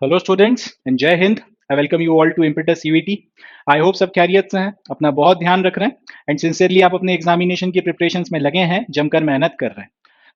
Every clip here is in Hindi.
Hello students and Jai Hind. I welcome you all to Impetus CVT. I hope सब खैरियत से हैं, अपना बहुत ध्यान रख रहे हैं एंड सिंसियरली आप अपने एग्जामिनेशन की प्रिपरेशंस में लगे हैं, जमकर मेहनत कर रहे हैं।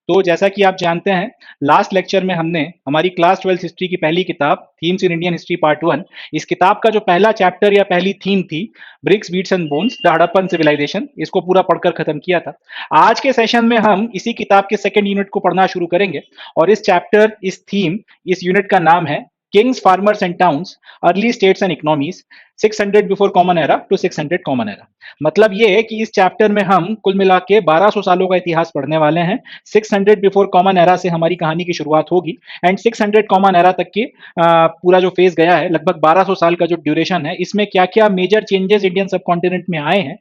तो जैसा कि आप जानते हैं, लास्ट लेक्चर में हमने हमारी क्लास 12 हिस्ट्री की पहली किताब themes in Indian history part 1, इस किताब का जो पहला चैप्टर या पहली थीम थी, bricks beads and bones the Harappan civilisation, इसको पूरा पढ़कर खत्म किया था। आज के सेशन में हम इसी किताब के सेकंड यूनिट को पढ़ना शुरू करेंगे और इस चैप्टर, इस थीम, इस यूनिट का नाम है kings farmers and towns early states and economies 600 before common era to 600 common era. मतलब ये है कि इस चैप्टर में हम कुल मिला के 1200 सालों का इतिहास पढ़ने वाले हैं। 600 बिफोर कॉमन एरा से हमारी कहानी की शुरुआत होगी एंड 600 कॉमन एरा तक की पूरा जो फेज गया है, लगभग 1200 साल का जो ड्यूरेशन है, इसमें क्या क्या मेजर चेंजेस इंडियन सब कॉन्टिनेंट में आए हैं,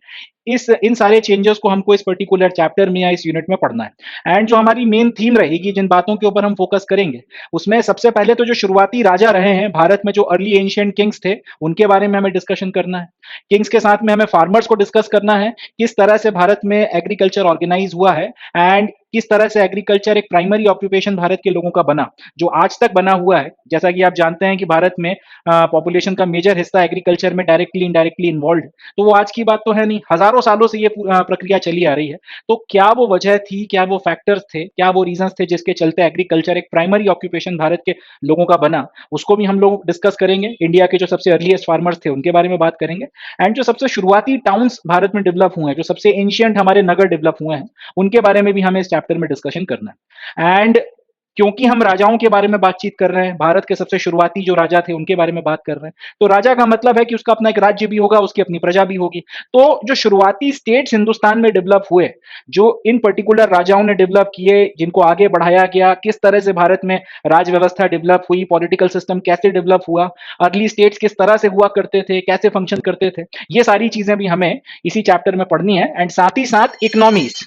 इस इन सारे चेंजेस को हमको इस पर्टिकुलर चैप्टर में या इस यूनिट में पढ़ना है। एंड जो हमारी मेन थीम रहेगी, जिन बातों के ऊपर हम फोकस करेंगे, उसमें सबसे पहले तो जो शुरुआती राजा रहे हैं भारत में, जो अर्ली एंशिएंट किंग्स थे, उनके बारे में हमें डिस्कशन करना है। किंग्स के साथ में हमें फार्मर्स को डिस्कस करना है, किस तरह से भारत में एग्रीकल्चर ऑर्गेनाइज हुआ है एंड किस तरह से एग्रीकल्चर एक प्राइमरी ऑक्यूपेशन भारत के लोगों का बना, जो आज तक बना हुआ है। जैसा कि आप जानते हैं कि भारत में पॉपुलेशन का मेजर हिस्सा एग्रीकल्चर में डायरेक्टली इनडायरेक्टली इन्वॉल्व, तो वो आज की बात तो है नहीं, हजारों सालों से ये प्रक्रिया चली आ रही है। तो क्या वो वजह थी, क्या वो फैक्टर्स थे, क्या वो रीजंस थे जिसके चलते एग्रीकल्चर एक प्राइमरी ऑक्यूपेशन भारत के लोगों का बना, उसको भी हम लोग डिस्कस करेंगे। इंडिया के जो सबसे अर्लीस्ट फार्मर्स थे उनके बारे में बात करेंगे एंड जो सबसे शुरुआती टाउन्स भारत में डेवलप हुए हैं, जो सबसे एंशियंट हमारे नगर डेवलप हुए हैं, उनके बारे में भी हमें इस चैप्टर में डिस्कशन करना है। एंड क्योंकि हम राजाओं के बारे में बातचीत कर रहे हैं, भारत के सबसे शुरुआती जो राजा थे उनके बारे में बात कर रहे हैं, तो राजा का मतलब है कि उसका अपना एक राज्य भी होगा, उसकी अपनी प्रजा भी होगी। तो जो शुरुआती स्टेट्स हिंदुस्तान में डेवलप हुए, जो इन पर्टिकुलर राजाओं ने डेवलप किए, जिनको आगे बढ़ाया गया, किस तरह से भारत में राज व्यवस्था डेवलप हुई, पॉलिटिकल सिस्टम कैसे डेवलप हुआ, अर्ली स्टेट्स किस तरह से हुआ करते थे, कैसे फंक्शन करते थे, ये सारी चीजें भी हमें इसी चैप्टर में पढ़नी है। एंड साथ ही साथ इकोनॉमीज,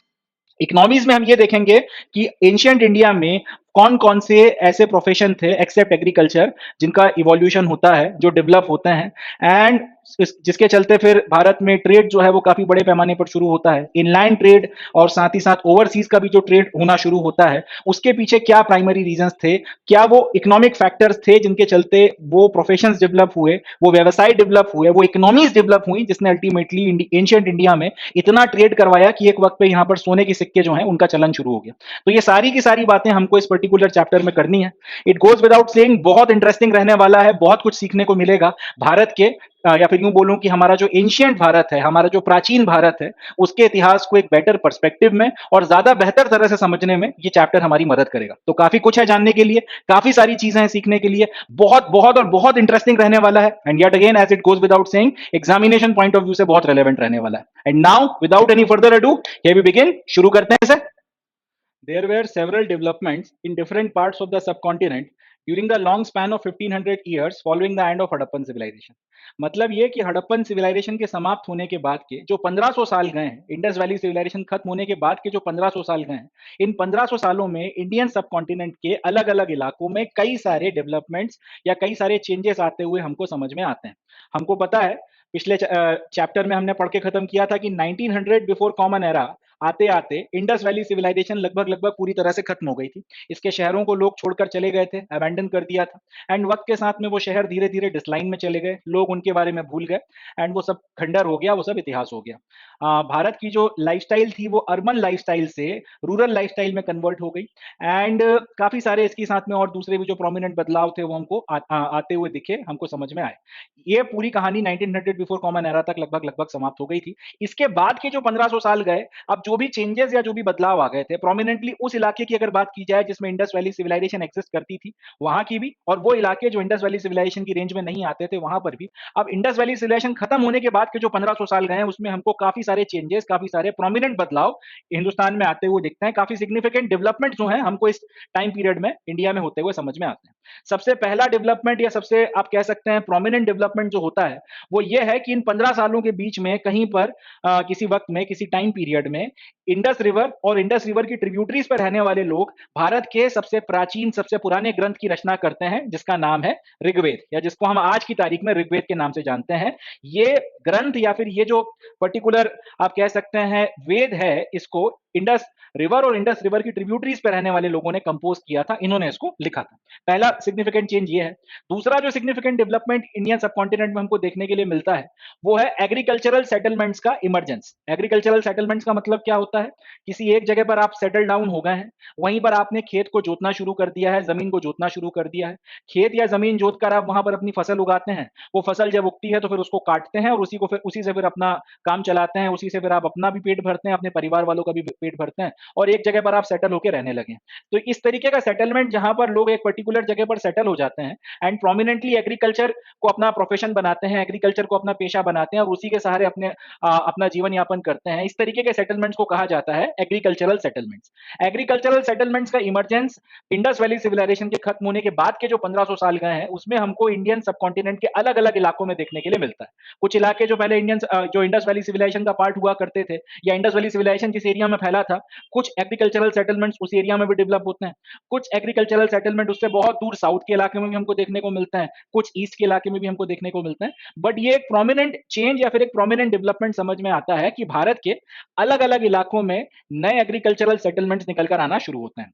इकोनॉमीज में हम ये देखेंगे कि एंशियंट इंडिया में कौन कौन से ऐसे प्रोफेशन थे एक्सेप्ट एग्रीकल्चर, जिनका इवोल्यूशन होता है, जो डेवलप होते हैं एंड जिसके चलते फिर भारत में ट्रेड जो है वो काफी बड़े पैमाने पर शुरू होता है, इनलाइन ट्रेड, और साथ ही साथ ओवरसीज का भी जो ट्रेड होना शुरू होता है, उसके पीछे क्या प्राइमरी रीजंस थे, क्या वो इकोनॉमिक फैक्टर्स थे जिनके चलते वो प्रोफेशंस डेवलप हुए, वो व्यवसाय डेवलप हुए, वो इकोनॉमीज डेवलप हुई, जिसने अल्टीमेटली एंशियंट इंडिया में इतना ट्रेड करवाया कि एक वक्त पे यहाँ पर सोने के सिक्के जो हैं उनका चलन शुरू हो गया। तो ये सारी की सारी बातें हमको इस पर्टिकुलर चैप्टर में करनी है। इट गोज विदाउट सेइंग, बहुत इंटरेस्टिंग रहने वाला है, बहुत कुछ सीखने को मिलेगा भारत के, या फिर यूं बोलूं कि हमारा जो एंशियंट भारत है, हमारा जो प्राचीन भारत है, उसके इतिहास को एक बेटर पर्सपेक्टिव में और ज्यादा बेहतर तरह से समझने में ये चैप्टर हमारी मदद करेगा। तो काफी कुछ है जानने के लिए, काफी सारी चीजें हैं सीखने के लिए, बहुत बहुत और बहुत इंटरेस्टिंग रहने वाला है। And yet again, as it goes without saying, examination point of view से बहुत रेलेवेंट रहने वाला है। And now without any further ado, here we begin, शुरू करते हैं sir. There were several developments in different parts of the subcontinent during the long span of 1500 years following the end of Harappan civilization। मतलब ये कि हड़प्पन सिविलाइजेशन के समाप्त होने के बाद के जो 1500 साल गए हैं, इंडस वैली सिविलाइजेशन खत्म होने के बाद के जो 1500 साल गए हैं, इन 1500 सालों में इंडियन सबकॉन्टिनेंट के अलग अलग इलाकों में कई सारे डेवलपमेंट्स या कई सारे चेंजेस आते हुए हमको समझ में आते हैं। हमको पता है, पिछले चैप्टर में हमने पढ़ के खत्म किया था कि 1900 बिफोर कॉमन एरा आते आते इंडस वैली सिविलाइजेशन लगभग लगभग पूरी तरह से खत्म हो गई थी। इसके शहरों को लोग छोड़कर चले गए थे, अबैंडन कर दिया था एंड वक्त के साथ में वो शहर धीरे धीरे डिसलाइन में चले गए, लोग उनके बारे में भूल गए एंड वो सब खंडर हो गया, वो सब इतिहास हो गया। भारत की जो लाइफस्टाइल थी वो अर्बन लाइफस्टाइल से रूरल लाइफस्टाइल में कन्वर्ट हो गई एंड काफी सारे इसके साथ में और दूसरे भी जो प्रोमिनेंट बदलाव थे वो हमको आते हुए दिखे, हमको समझ में आए। ये पूरी कहानी 1900 बिफोर कॉमन एरा तक लगभग लगभग समाप्त हो गई थी। इसके बाद के जो 1500 साल गए, अब जो भी चेंजेस या जो भी बदलाव आ गए थे, प्रोमिनेंटली उस इलाके की अगर बात की जाए जिसमें इंडस वैली सिविलाइजेशन एक्सिस्ट करती थी, वहां की भी, और वो इलाके जो इंडस वैली सिविलाइजेशन की रेंज में नहीं आते थे, वहां पर भी। अब इंडस वैली सिविलाइजेशन खत्म होने के बाद के जो 1500 साल गए हैं, उसमें हमको काफी सारे चेंजेस, काफी सारे प्रोमिनेंट बदलाव हिंदुस्तान में आते हुए दिखते हैं। काफी सिग्निफिकेंट डेवलपमेंट जो है हमको इस टाइम पीरियड में इंडिया में होते हुए समझ में आते हैं। सबसे पहला डेवलपमेंट या सबसे आप कह सकते हैं प्रोमिनेंट डेवलपमेंट जो होता है, वो ये है कि इन 15 सालों के बीच में कहीं पर किसी वक्त में, किसी टाइम पीरियड में, इंडस रिवर और इंडस रिवर की ट्रिब्यूटरीज पर रहने वाले लोग भारत के सबसे प्राचीन, सबसे पुराने ग्रंथ की रचना करते हैं, जिसका नाम है ऋग्वेद, या जिसको हम आज की तारीख में ऋग्वेद के नाम से जानते हैं। ये ग्रंथ या फिर ये जो पर्टिकुलर आप कह सकते हैं वेद है, इसको इंडस रिवर और इंडस रिवर की ट्रिब्यूटरीज पे रहने वाले लोगों ने कंपोज किया था, इन्होंने इसको लिखा था। पहला सिग्निफिकेंट चेंज ये है। दूसरा जो सिग्निफिकेंट डेवलपमेंट इंडियन सबकॉन्टिनेंट में हमको देखने के लिए मिलता है वो है एग्रीकल्चरल सेटलमेंट्स का इमरजेंस। एग्रीकल्चरल सेटलमेंट्स का मतलब क्या होता है? किसी एक जगह पर आप सेटल डाउन हो गए हैं, वहीं पर आपने खेत को जोतना शुरू कर दिया है, जमीन को जोतना शुरू कर दिया है। खेत या जमीन जोत कर आप वहां पर अपनी फसल उगाते हैं। वो फसल जब उगती है तो फिर उसको काटते हैं और उसी से फिर अपना काम चलाते हैं, उसी से फिर आप अपना भी पेट भरते हैं, अपने परिवार वालों का भी पेट भरते हैं और एक जगह पर आप सेटल होकर रहने लगे। तो इस तरीके का सेटलमेंट जहां पर लोग एक पर्टिकुलर जगह पर सेटल हो जाते हैं एंड प्रोमिनेंटली एग्रीकल्चर को अपना प्रोफेशन बनाते हैं, एग्रीकल्चर को अपना पेशा बनाते हैं और उसी के सहारे अपना जीवन यापन करते हैं, इस तरीके के सेटलमेंट्स को कहा जाता है एग्रीकल्चरल सेटलमेंट्स। एग्रीकल्चरल सेटलमेंट्स का इमरजेंस इंडस वैली सिविलाइजेशन के खत्म होने के बाद के जो 1500 साल गए हैं उसमें हमको इंडियन सबकॉन्टिनेंट के अलग अलग इलाकों में देखने के लिए मिलता है। कुछ इलाके जो पहले जो इंडस वैली सिविलाइजेशन का पार्ट हुआ करते थे या इंडस वैली सिविलाइजेशन जिस एरिया में फैला था, कुछ एग्रीकल्चरल सेटलमेंट्स उस एरिया में भी डेवलप होते हैं। कुछ एग्रीकल्चरल सेटलमेंट उससे बहुत दूर साउथ के इलाके में भी हमको देखने को मिलते हैं, कुछ ईस्ट के इलाके में भी हमको देखने को मिलते हैं। बट ये एक प्रोमिनेंट चेंज या फिर एक प्रोमिनेंट डेवलपमेंट समझ में आता है कि भारत के अलग अलग इलाकों में नए एग्रीकल्चरल सेटलमेंट्स निकल कर आना शुरू होते हैं।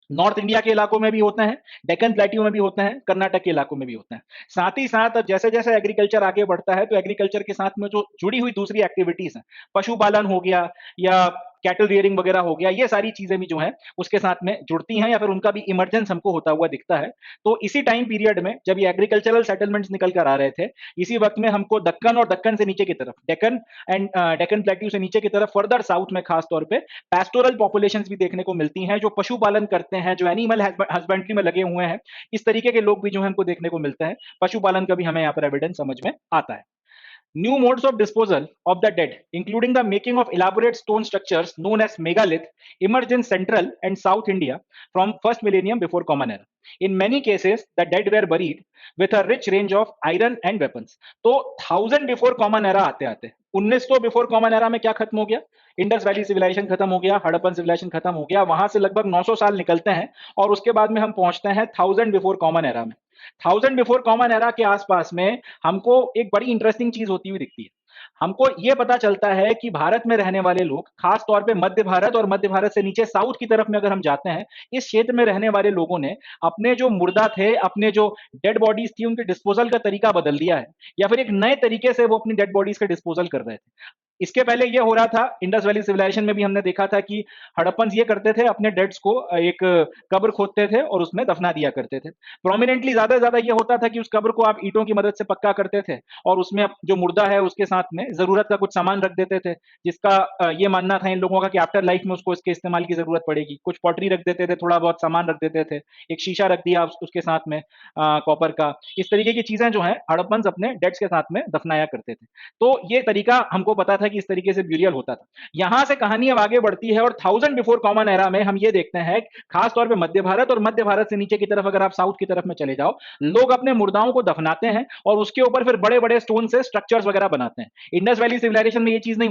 नॉर्थ इंडिया के इलाकों में भी होते हैं, डेक्कन प्लेट्यू में भी होते हैं, कर्नाटक के इलाकों में भी होते हैं। साथ ही साथ अब जैसे जैसे एग्रीकल्चर आगे बढ़ता है तो एग्रीकल्चर के साथ में जो जुड़ी हुई दूसरी एक्टिविटीज हैं, पशुपालन हो गया या कैटल रियरिंग वगैरह हो गया, ये सारी चीजें भी जो हैं उसके साथ में जुड़ती हैं या फिर उनका भी इमरजेंस हमको होता हुआ दिखता है। तो इसी टाइम पीरियड में जब ये एग्रीकल्चरल सेटलमेंट्स निकल कर आ रहे थे, इसी वक्त में हमको दक्कन और दक्कन से नीचे की तरफ, डेक्कन प्लेट्यू से नीचे की तरफ फर्दर साउथ में खास तौर पे पैस्टोरल पॉपुलेशंस भी देखने को मिलती हैं, जो पशुपालन करते हैं, जो एनिमल हस्बेंड्री में लगे हुए हैं। इस तरीके के लोग भी जो है हमको देखने को मिलते हैं। पशुपालन का भी हमें यहाँ पर एविडेंस समझ में आता है। New modes of disposal of the dead, including the making of elaborate stone structures known as megalith, emerged in Central and South India from first millennium before Common Era. In many cases, the dead were buried with a rich range of iron and weapons. तो 1000 बिफोर कॉमन एरा आते आते 1900 बिफोर कॉमन एरा में क्या खत्म हो गया? इंडस वैली सिविलाइजेशन खत्म हो गया, हड़प्पन सिविलाइजेशन खत्म हो गया, वहां से लगभग 900 साल निकलते हैं और उसके बाद में हम पहुंचते हैं 1000 बिफोर कॉमन एरा में। 1000 बिफोर कॉमन एरा के आसपास में हमको एक बड़ी इंटरेस्टिंग चीज होती हुई दिखती है। हमको यह पता चलता है कि भारत में रहने वाले लोग, खास तौर पे मध्य भारत और मध्य भारत से नीचे साउथ की तरफ में अगर हम जाते हैं, इस क्षेत्र में रहने वाले लोगों ने अपने जो मुर्दा थे, अपने जो डेड बॉडीज थी, उनके डिस्पोजल का तरीका बदल दिया है या फिर एक नए तरीके से वो अपनी डेड बॉडीज का डिस्पोजल कर रहे थे। इसके पहले ये हो रहा था, इंडस वैली सिविलाइजेशन में भी हमने देखा था कि हड़प्पन ये करते थे, अपने डेड्स को एक कब्र खोदते थे और उसमें दफना दिया करते थे। प्रोमिनेंटली ज्यादा से ज्यादा ये होता था कि उस कब्र को आप ईंटों की मदद से पक्का करते थे और उसमें जो मुर्दा है उसके साथ में जरूरत का कुछ सामान रख देते थे, जिसका ये मानना था इन लोगों का कि आफ्टर लाइफ में उसको इसके इस्तेमाल की जरूरत पड़ेगी। कुछ पॉटरी रख देते थे, थोड़ा बहुत सामान रख देते थे, एक शीशा रख दिया उसके साथ में कॉपर का। इस तरीके की चीजें जो है हड़प्पन अपने डेड्स के साथ में दफनाया करते थे। तो ये तरीका हमको पता था कि इस तरीके से ब्यूरियल होता था। यहां से कहानी अब आगे बढ़ती है और 1000 बिफोर कॉमन एरा में हम ये देखते हैं, खास तौर पे मध्य भारत और मध्य भारत से नीचे की तरफ अगर आप साउथ की तरफ में चले जाओ, लोग अपने मुर्दाओं को दफनाते हैं और उसके ऊपर फिर बड़े बड़े स्टोन से स्ट्रक्चर्स वगैरह बनाते हैं। इंडस वैली सिविलाइजेशन में ये चीज नहीं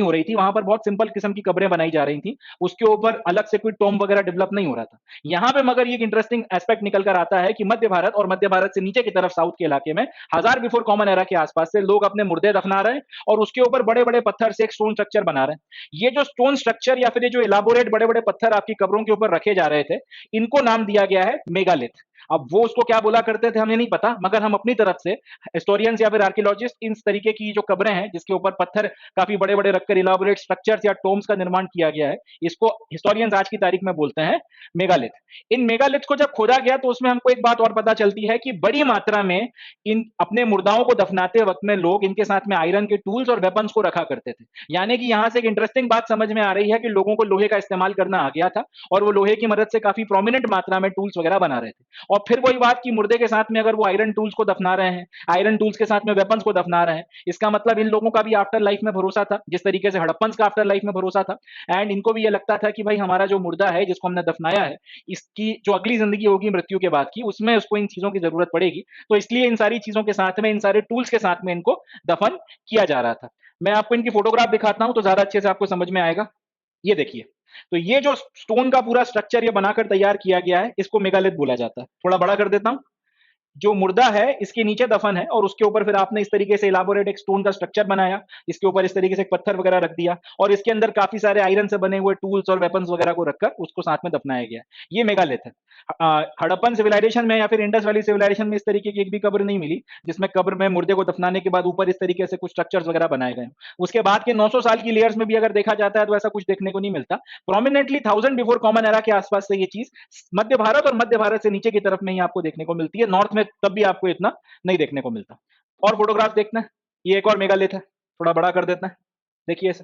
हो रही थी। वहां पर बहुत सिंपल किस्म की कब्रें बनाई जा रही थी, उसके ऊपर अलग से कोई टॉम्ब वगैरह डेवलप नहीं हो रहा था। यहां पे मगर ये इंटरेस्टिंग एस्पेक्ट निकल कर आता है कि मध्य भारत और मध्य भारत से नीचे की तरफ साउथ के इलाके में 1000 बिफोर कॉमन एरा के आसपास से लोग अपने मुर्दे दफना रहे हैं और उसके ऊपर बड़े बड़े पत्थर से एक स्टोन स्ट्रक्चर बना रहे हैं। ये जो स्टोन स्ट्रक्चर या फिर ये जो इलाबोरेट बड़े बड़े पत्थर आपकी कब्रों के ऊपर रखे जा रहे थे, इनको नाम दिया गया है मेगालिथ। अब वो उसको क्या बोला करते थे हमें नहीं पता, मगर हम अपनी तरफ से हिस्टोरियंस या फिर आर्कियोलॉजिस्ट इन तरीके की जो कब्रें हैं जिसके ऊपर पत्थर काफी बड़े बड़े रखकर इलाबोरेट स्ट्रक्चर्स या टोम्स का निर्माण किया गया है, इसको हिस्टोरियंस आज की तारीख में बोलते हैं मेगालिथ। इन मेगालिथ को जब खोदा गया तो उसमें हमको एक बात और पता चलती है कि बड़ी मात्रा में इन अपने मुर्दाओं को दफनाते वक्त में लोग इनके साथ में आयरन के टूल्स और वेपन्स को रखा करते थे। यानी कि यहां से एक इंटरेस्टिंग बात समझ में आ रही है कि लोगों को लोहे का इस्तेमाल करना आ गया था और वो लोहे की मदद से काफी प्रोमिनेंट मात्रा में टूल्स वगैरह बना रहे थे। और फिर वही बात कि मुर्दे के साथ में अगर वो आयरन टूल्स को दफना रहे हैं, आयरन टूल्स के साथ में वेपन्स को दफना रहे हैं, इसका मतलब इन लोगों का भी आफ्टर लाइफ में भरोसा था, जिस तरीके से हड़प्पन का आफ्टर लाइफ में भरोसा था। एंड इनको भी ये लगता था कि भाई हमारा जो मुर्दा है जिसको हमने दफनाया है, इसकी जो अगली जिंदगी होगी मृत्यु के बाद की, उसमें उसको इन चीजों की जरूरत पड़ेगी। तो इसलिए इन सारी चीजों के साथ में, इन सारे टूल्स के साथ में इनको दफन किया जा रहा था। मैं आपको इनकी फोटोग्राफ दिखाता हूं तो ज्यादा अच्छे से आपको समझ में आएगा। ये देखिए, तो ये जो स्टोन का पूरा स्ट्रक्चर ये बनाकर तैयार किया गया है, इसको मेगालिथ बोला जाता है। थोड़ा बड़ा कर देता हूं। जो मुर्दा है इसके नीचे दफन है और उसके ऊपर फिर आपने इस तरीके से इलाबोरेट एक स्टोन का स्ट्रक्चर बनाया, इसके ऊपर इस तरीके से एक पत्थर वगैरह रख दिया और इसके अंदर काफी सारे आयरन से बने हुए टूल्स और वेपन्स वगैरह को रखकर उसको साथ में दफनाया गया। ये मेगालिथ है। हड़प्पन सिविलाइजेशन में या फिर इंडस वैली सिविलाइजेशन में इस तरीके की एक भी कब्र नहीं मिली जिसमें कब्र में मुर्दे को दफनाने के बाद ऊपर इस तरीके से कुछ स्ट्रक्चर्स वगैरह बनाए गए। उसके बाद के 900 साल की लेयर्स में भी अगर देखा जाता है तो ऐसा कुछ देखने को नहीं मिलता। प्रोमिनेंटली 1000 बिफोर कॉमन एरा के आसपास से ये चीज मध्य भारत और मध्य भारत से नीचे की तरफ में ही आपको देखने को मिलती है, नॉर्थ में तब भी आपको इतना नहीं देखने को मिलता। और फोटोग्राफ देखना है, ये एक और मेगालिथ है, थोड़ा बड़ा कर देता है, देखिए इसे।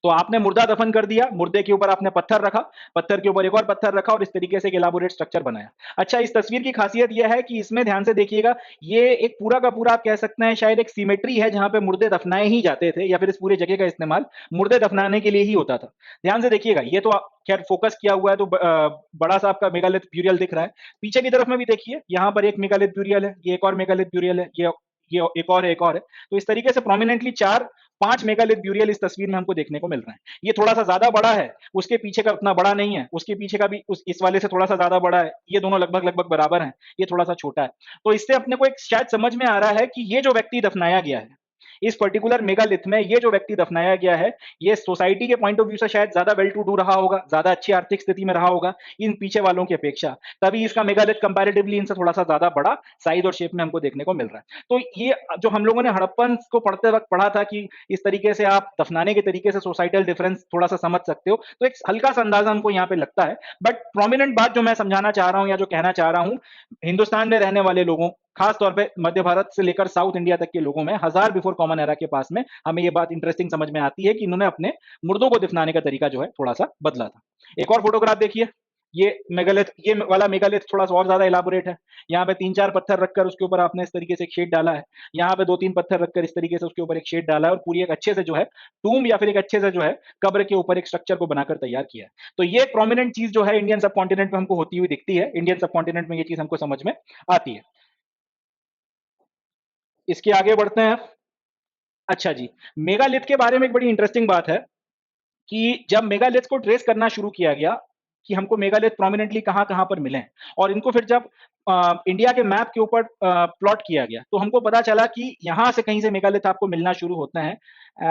तो आपने मुर्दा दफन कर दिया, मुर्दे के ऊपर आपने पत्थर रखा, पत्थर के ऊपर एक और पत्थर रखा और इस तरीके से एक इलाबोरेट स्ट्रक्चर बनाया। अच्छा, इस तस्वीर की खासियत यह है कि इसमें ध्यान से देखिएगा, ये एक पूरा का पूरा आप कह सकते हैं शायद एक सिमेट्री है जहां पे मुर्दे दफनाए ही जाते थे या फिर इस पूरे जगह का इस्तेमाल मुर्दे दफनाने के लिए ही होता था। ध्यान से देखिएगा, ये तो खैर फोकस किया हुआ है तो बड़ा सा आपका मेगालिथ ब्यूरियल दिख रहा है। पीछे की तरफ में भी देखिए, यहाँ पर एक मेगालिथ ब्यूरियल है, ये एक और मेगालिथ ब्यूरियल है, ये एक और है, एक और है। तो इस तरीके से प्रोमिनेंटली 4-5 मेगालिथ ब्यूरियल इस तस्वीर में हमको देखने को मिल रहे हैं। ये थोड़ा सा ज्यादा बड़ा है, उसके पीछे का उतना बड़ा नहीं है, उसके पीछे का भी इस वाले से थोड़ा सा ज्यादा बड़ा है, ये दोनों लगभग लगभग बराबर हैं, ये थोड़ा सा छोटा है। तो इससे अपने को एक शायद समझ में आ रहा है कि ये जो व्यक्ति दफनाया गया है इस पर्टिकुलर मेगालिथ में, ये जो व्यक्ति दफनाया गया है ये सोसाइटी के पॉइंट ऑफ व्यू से शायद ज्यादा वेल टू डू रहा होगा, ज्यादा अच्छी आर्थिक स्थिति में रहा होगा इन पीछे वालों की अपेक्षा, तभी इसका मेगालिथ कंपैरेटिवली इनसे थोड़ा सा ज्यादा बड़ा साइज और शेप में हमको देखने को मिल रहा है। तो ये जो हम लोगों ने हड़प्पन को पढ़ते वक्त पढ़ा था कि इस तरीके से आप दफनाने के तरीके से सोसाइटल डिफरेंस थोड़ा सा समझ सकते हो, तो एक हल्का सा अंदाजा हमको यहाँ पे लगता है। बट प्रोमिनेंट बात जो मैं समझाना चाह रहा हूँ या जो कहना चाह रहा हूँ, हिंदुस्तान में रहने वाले लोगों, खास तौर पे मध्य भारत से लेकर साउथ इंडिया तक के लोगों में 1000 बिफोर कॉमन एरा के पास में हमें ये बात इंटरेस्टिंग समझ में आती है कि इन्होंने अपने मुर्दों को दफनाने का तरीका जो है थोड़ा सा बदला था। एक और फोटोग्राफ देखिए, ये मेगालिथ, ये वाला मेगालिथ थोड़ा सा और ज्यादा इलाबोरेट है। यहाँ पे 3-4 पत्थर रखकर उसके ऊपर आपने इस तरीके से एक शेड डाला है, यहाँ पे 2-3 पत्थर रखकर इस तरीके से उसके ऊपर एक शेड डाला है और पूरी एक अच्छे से जो है टूम या फिर एक अच्छे से जो है कब्र के ऊपर एक स्ट्रक्चर को बनाकर तैयार किया है। तो ये एक प्रोमिनेंट चीज जो है इंडियन सब कॉन्टिनेंट में हमको होती हुई दिखती है, इंडियन सब कॉन्टिनेंट में ये चीज हमको समझ में आती है। इसके आगे बढ़ते हैं। अच्छा जी, मेगालिथ के बारे में एक बड़ी इंटरेस्टिंग बात है कि जब मेगालिथ को ट्रेस करना शुरू किया गया कि हमको मेगालिथ प्रोमिनेंटली कहाँ-कहाँ पर मिले हैं और इनको फिर जब इंडिया के मैप के ऊपर प्लॉट किया गया, तो हमको पता चला कि यहाँ से कहीं से मेगालिथ आपको मिलना शुरू होते हैं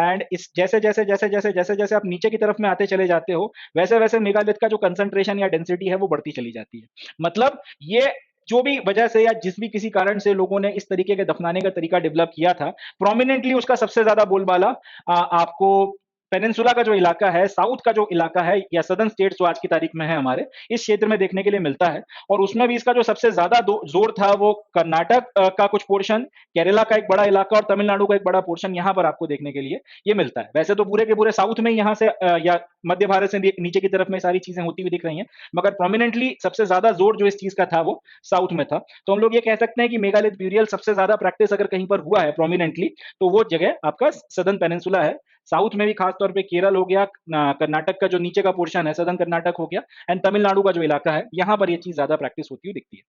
एंड इस जैसे-जैसे आप नीचे की तरफ में आते चले जाते हो, वैसे-वैसे मेगालिथ का जो कंसंट्रेशन या डेंसिटी है वो बढ़ती चली जाती है। मतलब ये जो भी वजह से या जिस भी किसी कारण से लोगों ने इस तरीके के दफनाने का तरीका डेवलप किया था, प्रोमिनेंटली उसका सबसे ज़्यादा बोलबाला आपको पेनिनसुला का जो इलाका है, साउथ का जो इलाका है या सदर्न स्टेट्स जो आज की तारीख में है हमारे, इस क्षेत्र में देखने के लिए मिलता है और उसमें भी इसका जो सबसे ज़्यादा जोर था वो कर्नाटक का कुछ पोर्शन, केरला का एक बड़ा इलाका और तमिलनाडु का एक बड़ा पोर्शन यहाँ पर आपको देखने के लिए ये मिलता है। वैसे तो पूरे के पूरे साउथ में यहाँ से या मध्य भारत से नीचे की तरफ में सारी चीजें होती हुई दिख रही हैं, मगर प्रोमिनेंटली सबसे ज्यादा जोर जो इस चीज का था वो साउथ में था। तो हम लोग ये कह सकते हैं कि मेगालिथ ब्यूरियल सबसे ज्यादा प्रैक्टिस अगर कहीं पर हुआ है प्रोमिनेंटली तो वो जगह आपका सदर्न पेनिनसुला है। साउथ में भी खास तौर पे केरल हो गया, कर्नाटक का जो नीचे का पोर्शन है सदर्न कर्नाटक हो गया एंड तमिलनाडु का जो इलाका है, यहाँ पर ये चीज ज्यादा प्रैक्टिस होती हुई दिखती है।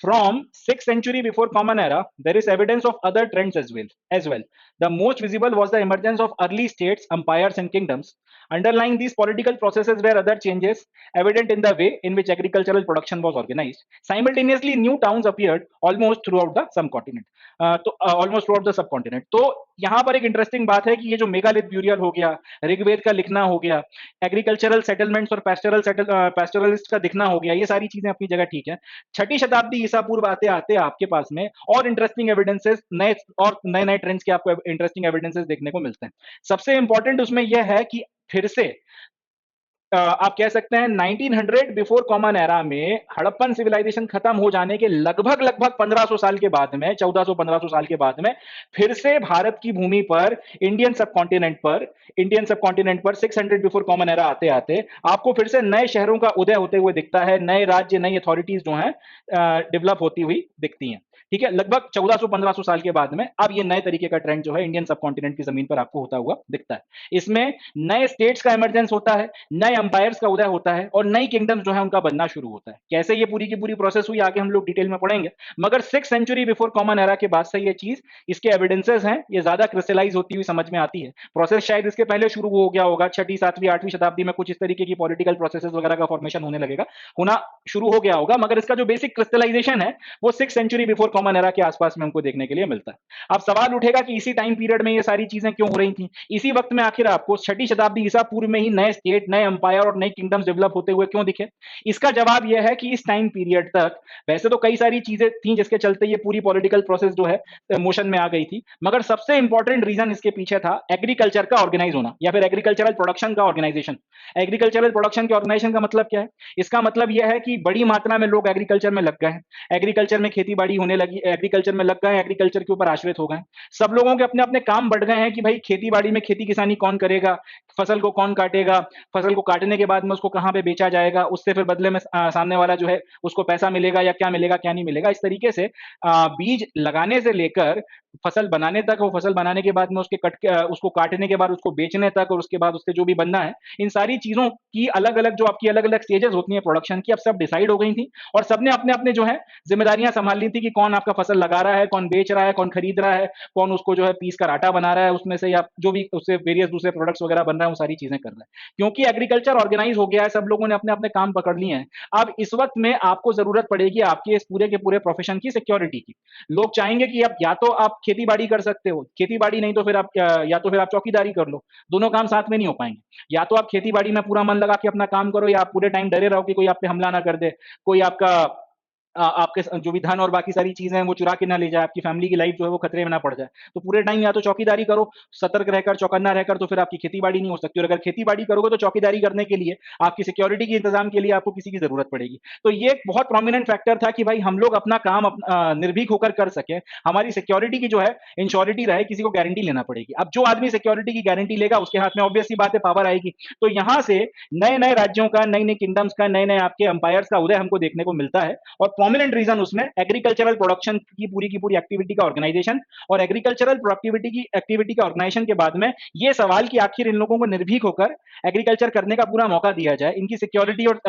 From 6th century before Common Era, there is evidence of other trends as well. The most visible was the emergence of early states, empires, and kingdoms. Underlying these political processes were other changes evident in the way in which agricultural production was organized. Simultaneously, new towns appeared almost throughout the subcontinent. Almost throughout the subcontinent. तो यहाँ पर एक इंटरेस्टिंग बात है कि ये जो मेगालिथ ब्यूरियल हो गया, ऋग्वेद का लिखना हो गया, एग्रीकल्चरल सेटलमेंट्स और पैस्टोरलिस्ट का दिखना हो गया, ये सारी चीजें अपनी जगह ठीक है। 6ठी शताब्दी ईसा पूर्व आते आते आपके पास में और इंटरेस्टिंग एविडेंसेस नए नए ट्रेंड्स के आपको इंटरेस्टिंग एविडेंसेस देखने को मिलते हैं। सबसे इंपॉर्टेंट उसमें यह है कि फिर से आप कह सकते हैं 1900 बिफोर कॉमन एरा में हड़प्पन सिविलाइजेशन खत्म हो जाने के लगभग लगभग 1500 साल के बाद में, 1400-1500 साल के बाद में फिर से भारत की भूमि पर इंडियन सबकॉन्टिनेंट पर 600 बिफोर कॉमन एरा आते आते आपको फिर से नए शहरों का उदय होते हुए दिखता है, नए राज्य, नई अथॉरिटीज जो हैं डेवलप होती हुई दिखती हैं। ठीक है, लगभग 1400-1500 साल के बाद में अब ये नए तरीके का ट्रेंड जो है इंडियन सबकॉन्टिनेंट की जमीन पर आपको होता हुआ दिखता है। इसमें नए स्टेट्स का इमरजेंस होता है, नए अंपायर्स का उदय होता है और नई किंगडम्स जो है उनका बनना शुरू होता है। कैसे ये पूरी की पूरी प्रोसेस हुई आगे हम लोग डिटेल में पढ़ेंगे, मगर 6 सेंचुरी बिफोर कॉमन एरा के बाद से ये चीज, इसके एविडेंसेस हैं, ये ज्यादा क्रिस्टलाइज होती हुई समझ में आती है। प्रोसेस शायद इसके पहले शुरू हो गया होगा, छठी सातवीं आठवीं शताब्दी में कुछ इस तरीके की पॉलिटिकल प्रोसेसेस वगैरह का फॉर्मेशन होना शुरू हो गया होगा, मगर इसका जो बेसिक क्रिस्टलाइजेशन है वो 6 सेंचुरी बिफोर कॉमन एरा के आसपास में हमको देखने के लिए मिलता है। अब सवाल उठेगा कि इसी टाइम पीरियड में ये सारी चीजें क्यों हो रही थी, इसी वक्त में आखिर आपको छठी शताब्दी ईसा पूर्व में ही नए स्टेट, नए अंपायर और नए किंगडम्स डेवलप होते हुए क्यों दिखे? इसका जवाब यह है कि इस टाइम पीरियड तक वैसे तो कई सारी चीजें थी जिसके चलते ये पूरी पॉलिटिकल प्रोसेस जो है मोशन में आ गई थी, मगर सबसे इंपॉर्टेंट रीजन इसके पीछे था एग्रीकल्चर का ऑर्गेनाइज होना या फिर एग्रीकल्चरल प्रोडक्शन का ऑर्गेनाइजेशन। एग्रीकल्चरल प्रोडक्शन के ऑर्गेनाइजेशन का मतलब क्या है? इसका मतलब यह है कि बड़ी मात्रा में लोग एग्रीकल्चर में लग गए हैं, एग्रीकल्चर में खेती बाड़ी होने लगी, एग्रीकल्चर में लग गए, एग्रीकल्चर के ऊपर आश्रित हो गए। सब लोगों के अपने अपने काम बढ़ गए हैं कि भाई खेती बाड़ी में खेती किसानी कौन करेगा, फसल को कौन काटेगा, फसल को काटने के बाद में उसको कहाँ पे बेचा जाएगा, उससे फिर बदले में सामने वाला जो है उसको पैसा मिलेगा या क्या मिलेगा क्या नहीं मिलेगा। इस तरीके से बीज लगाने से लेकर फसल बनाने तक, वो फसल बनाने के बाद में उसको काटने के बाद उसको बेचने तक, और उसके बाद उससे जो भी बनना है, इन सारी चीजों की अलग अलग जो आपकी अलग अलग स्टेजेस होती हैं प्रोडक्शन की, अब सब डिसाइड हो गई थी और सबने अपने अपने जो है जिम्मेदारियां संभाल ली थी कि कौन आपका फसल लगा रहा है, कौन बेच रहा है, कौन खरीद रहा है, कौन उसको जो है पीस कर आटा बना रहा है उसमें से, या जो भी उससे वेरियस दूसरे प्रोडक्ट्स वगैरह बन रहा है वो सारी चीजें कर रहा है। क्योंकि एग्रीकल्चर ऑर्गेनाइज हो गया है, सब लोगों ने अपने अपने काम पकड़ लिए हैं। अब इस वक्त में आपको जरूरत पड़ेगी आपके इस पूरे के पूरे प्रोफेशन की सिक्योरिटी की। लोग चाहेंगे कि अब या तो आप खेती बाड़ी कर सकते हो, खेती बाड़ी नहीं तो फिर आप या तो फिर आप चौकीदारी कर लो, दोनों काम साथ में नहीं हो पाएंगे। या तो आप खेती बाड़ी में पूरा मन लगा के अपना काम करो, या आप पूरे टाइम डरे रहो कि कोई आप पे हमला ना कर दे, कोई आपका आपके जो भी धन और बाकी सारी चीजें हैं वो चुरा के ना ले जाए, आपकी फैमिली की लाइफ जो है वो खतरे में ना पड़ जाए। तो पूरे टाइम या तो चौकीदारी करो, सतर्क रहकर, चौकन्ना रहकर, तो फिर आपकी खेती बाड़ी नहीं हो सकती। और अगर खेती बाड़ी करोगे तो चौकीदारी करने के लिए, आपकी सिक्योरिटी के इंतजाम के लिए आपको किसी की जरूरत पड़ेगी। तो ये एक बहुत प्रोमिनेंट फैक्टर था कि भाई हम लोग अपना काम निर्भीक होकर कर सके, हमारी सिक्योरिटी की जो है इंश्योरिटी रहे, किसी को गारंटी लेना पड़ेगी। अब जो आदमी सिक्योरिटी की गारंटी लेगा उसके हाथ में ऑब्वियस सी बात है पावर आएगी। तो यहां से नए नए राज्यों का, नई नई किंगडम्स का, नए नए आपके अंपायर्स का उदय हमको देखने को मिलता है। और प्रोमिनेंट रीजन उसमें एग्रीकल्चरल प्रोडक्शन की पूरी एक्टिविटी का ऑर्गेनाइजेशन, और एग्रीकल्चरल प्रोडक्टिविटी की एक्टिविटी का ऑर्गेनाइजेशन के बाद में ये सवाल कि आखिर इन लोगों को निर्भीक होकर एग्रीकल्चर करने का पूरा मौका दिया जाए, इनकी सिक्योरिटी और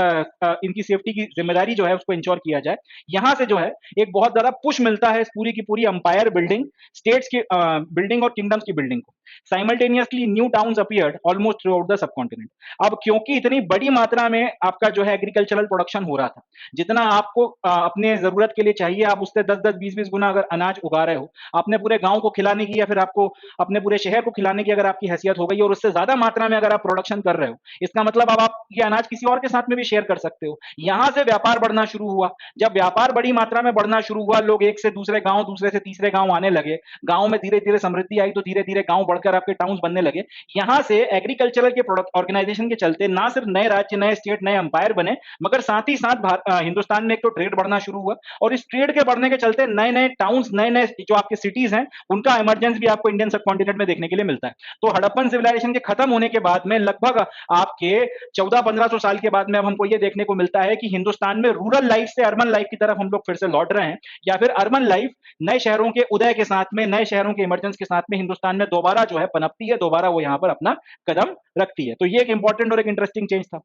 इनकी सेफ्टी की जिम्मेदारी जो है उसको इंश्योर किया जाए। यहां से जो है एक बहुत ज्यादा पुश मिलता है इस पूरी की पूरी अंपायर बिल्डिंग, स्टेट्स की बिल्डिंग और किंगडम्स की बिल्डिंग को। Simultaneously new towns appeared almost through out the subcontinent. अब क्योंकि इतनी बड़ी मात्रा में आपका जो है एग्रीकल्चरल प्रोडक्शन हो रहा था, जितना आपको अपने जरूरत के लिए चाहिए, आप उससे 10-10, 20-20 गुना अगर अनाज उगा रहे हो, अपने पूरे गांव को खिलाने की या फिर आपको अपने पूरे शहर को खिलाने की अगर आपकी हैसियत हो गई और उससे ज्यादा मात्रा में अगर आप प्रोडक्शन कर रहे हो, इसका मतलब अब आप ये अनाज किसी और के साथ में भी शेयर कर सकते हो। यहां से व्यापार बढ़ना शुरू हुआ। जब व्यापार बड़ी मात्रा में बढ़ना शुरू हुआ, लोग एक से दूसरे गांव, दूसरे से तीसरे गांव आने लगे, गांव में धीरे धीरे समृद्धि आई, तो धीरे धीरे गांव बढ़कर आपके टाउन्स बनने लगे। यहां से एग्रीकल्चरल के प्रोडक्ट ऑर्गेनाइजेशन के चलते ना सिर्फ नए राज्य, नए स्टेट, नए अंपायर बने, मगर साथ ही साथ हिंदुस्तान में एक तो ट्रेड बढ़ना शुरू हुआ, और इस ट्रेड के बढ़ने के चलते नए नए टाउन्स, नए नए जो आपके सिटीज हैं, उनका इमरजेंस भी आपको इंडियन सबकॉन्टिनेंट में देखने के लिए मिलता है। तो हड़प्पन सिविलाइजेशन के खत्म होने के बाद में लगभग आपके 1400-1500 साल के बाद में अब हमको ये देखने को मिलता है कि हिंदुस्तान में रूरल लाइफ से अर्बन लाइफ की तरफ हम लोग फिर से लौट रहे हैं, या फिर अर्बन लाइफ नए शहरों के उदय के साथ में, नए शहरों के इमरजेंस के साथ में हिंदुस्तान में दोबारा जो है पनपती है, दोबारा वो यहां पर अपना कदम रखती है। तो ये एक इंपॉर्टेंट और एक इंटरेस्टिंग चेंज था।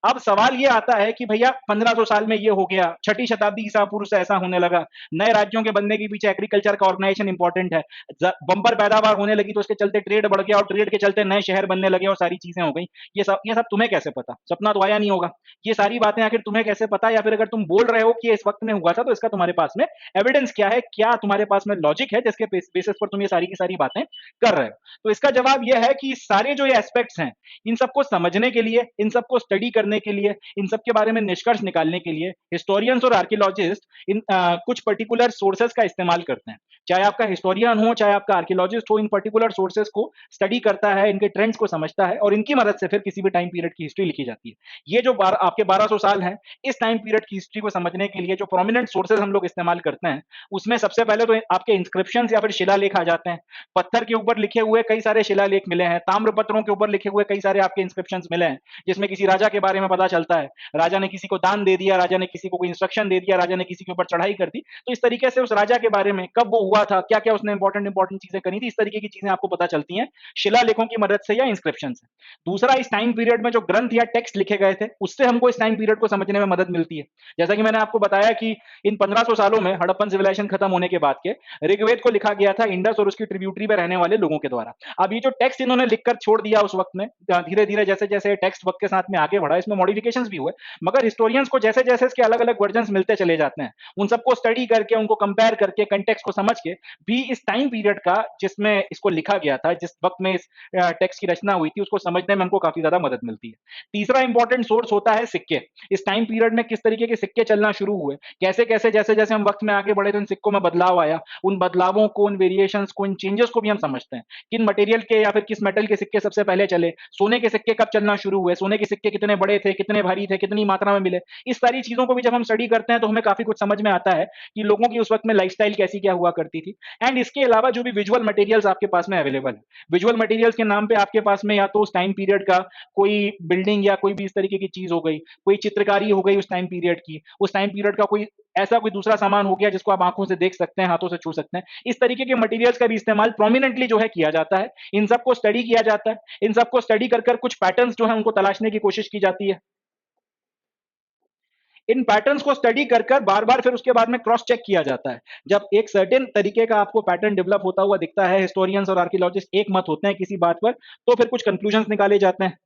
अब सवाल ये आता है कि भैया 1500 साल में ये हो गया, छठी शताब्दी ईसा पूर्व से ऐसा होने लगा, नए राज्यों के बनने के पीछे एग्रीकल्चर का ऑर्गेनाइजेशन इंपॉर्टेंट है, बंपर पैदावार होने लगी तो उसके चलते ट्रेड बढ़ गया और ट्रेड के चलते नए शहर बनने लगे और सारी चीजें हो गई। ये सब तुम्हें कैसे पता? सपना तो आया नहीं होगा। ये सारी बातें आखिर तुम्हें कैसे पता? या फिर अगर तुम बोल रहे हो कि इस वक्त में हुआ था, तो इसका तुम्हारे पास में एविडेंस क्या है? क्या तुम्हारे पास में लॉजिक है जिसके बेसिस पर तुम ये सारी की सारी बातें कर रहे हो? तो इसका जवाब यह है कि सारे जो ये एस्पेक्ट्स हैं, इन सबको समझने के लिए, इन सबको स्टडी करने के लिए, इन सब के बारे में निष्कर्ष निकालने के लिए हिस्टोरियंस और आर्कियोलॉजिस्ट इन कुछ पर्टिकुलर सोर्सेज का इस्तेमाल करते हैं। चाहे आपका हिस्टोरियन हो, चाहे आपका आर्कियोलॉजिस्ट हो, इन पर्टिकुलर सोर्सेज को स्टडी करता है, इनके ट्रेंड्स को समझता है, और इनकी मदद से फिर किसी भी टाइम पीरियड की हिस्ट्री लिखी जाती है। ये जो आपके 1200 साल हैं, इस टाइम पीरियड की हिस्ट्री को समझने के लिए जो प्रोमिनेंट सोर्सेज हम लोग इस्तेमाल करते हैं, उसमें सबसे पहले तो आपके इंस्क्रिप्शंस या फिर शिलालेख आ जाते हैं। पत्थर के ऊपर लिखे हुए कई सारे शिलालेख मिले हैं, ताम्रपत्रों के ऊपर लिखे हुए कई सारे आपके इंस्क्रिप्शंस मिले हैं, जिसमें किसी राजा के बारे में पता चलता है, राजा ने किसी को दान दे दिया, राजा ने किसी को कोई इंस्ट्रक्शन दे दिया, राजा ने किसी के ऊपर चढ़ाई कर दी, तो इस तरीके से उस राजा के बारे में कब वो हुआ था, क्या-क्या उसने इंपॉर्टेंट इंपॉर्टेंट चीजें करी थी, इस तरीके की चीजें आपको पता चलती हैं शिलालेखों की मदद से या इंस्क्रिप्शन से। दूसरा, इस टाइम पीरियड में जो ग्रंथ या टेक्स्ट लिखे गए थे, उससे हमको इस टाइम पीरियड को समझने में मदद मिलती है। जैसा कि मैंने आपको बताया कि इन 1500 सालों में हड़प्पन सिविलाइजेशन खत्म होने के बाद के ऋग्वेद को लिखा गया था इंडस और उसकी ट्रिब्यूटरी में रहने वाले लोगों के द्वारा। अब ये जो टेक्स्ट इन्होंने लिखकर छोड़ दिया उस वक्त में, धीरे-धीरे जैसे-जैसे टेक्स्ट वक्त के साथ में आगे बढ़ा, इसमें मॉडिफिकेशंस भी हुए, मगर हिस्टोरियंस को जैसे-जैसे इसके अलग-अलग वर्जन्स मिलते चले जाते हैं, उन सबको स्टडी करके, उनको कंपेयर करके, कॉन्टेक्स्ट को समझ के भी इस टाइम पीरियड का जिसमें इसको लिखा गया था, जिस वक्त में इस टेक्स्ट की रचना हुई थी, उसको समझने में हमको काफी ज्यादा मदद मिलती है। तीसरा इंपॉर्टेंट सोर्स होता है सिक्के। इस टाइम पीरियड में किस तरीके के सिक्के चलना शुरू हुए, कैसे-कैसे जैसे-जैसे हम वक्त में आगे बढ़े तो इन सिक्कों में बदलाव आया, उन बदलावों को, उन वेरिएशंस को, इन चेंजेस को भी हम समझते हैं। किन मटेरियल के या फिर किस मेटल के सिक्के सबसे पहले चले, सोने के सिक्के कब चलना शुरू हुए, सोने के सिक्के कितने बड़े थे, कितने भारी थे, कितनी मात्रा में मिले। इस सारी चीजों को भी जब हम स्टडी करते हैं तो हमें काफी कुछ समझ में आता है कि लोगों की उस वक्त में लाइफस्टाइल कैसी क्या हुआ करती थी। एंड इसके अलावा जो भी विजुअल मटेरियल्स आपके पास में अवेलेबल है, विजुअल मटेरियल्स के नाम पे आपके पास में या तो उस टाइम पीरियड का कोई बिल्डिंग या कोई भी इस तरीके की चीज हो गई, कोई चित्रकारी हो गई उस टाइम पीरियड की, उस टाइम पीरियड का कोई ऐसा कोई दूसरा सामान हो गया जिसको आप आंखों से देख सकते हैं, हाथों से छू सकते हैं। इस तरीके के मटेरियल्स का भी इस्तेमाल प्रोमिनेंटली जो है किया जाता है। इन सबको स्टडी किया जाता है। इन सबको स्टडी कर कर कुछ पैटर्न्स जो है उनको तलाशने की कोशिश की जाती है। इन पैटर्न्स को स्टडी कर कर बार-बार फिर उसके बाद में क्रॉस चेक किया जाता है। जब एक सर्टेन तरीके का आपको पैटर्न डेवलप होता हुआ दिखता है, हिस्टोरियंस और आर्कियोलॉजिस्ट एक मत होते हैं किसी बात पर, तो फिर कुछ कंक्लूजन्स निकाले जाते हैं।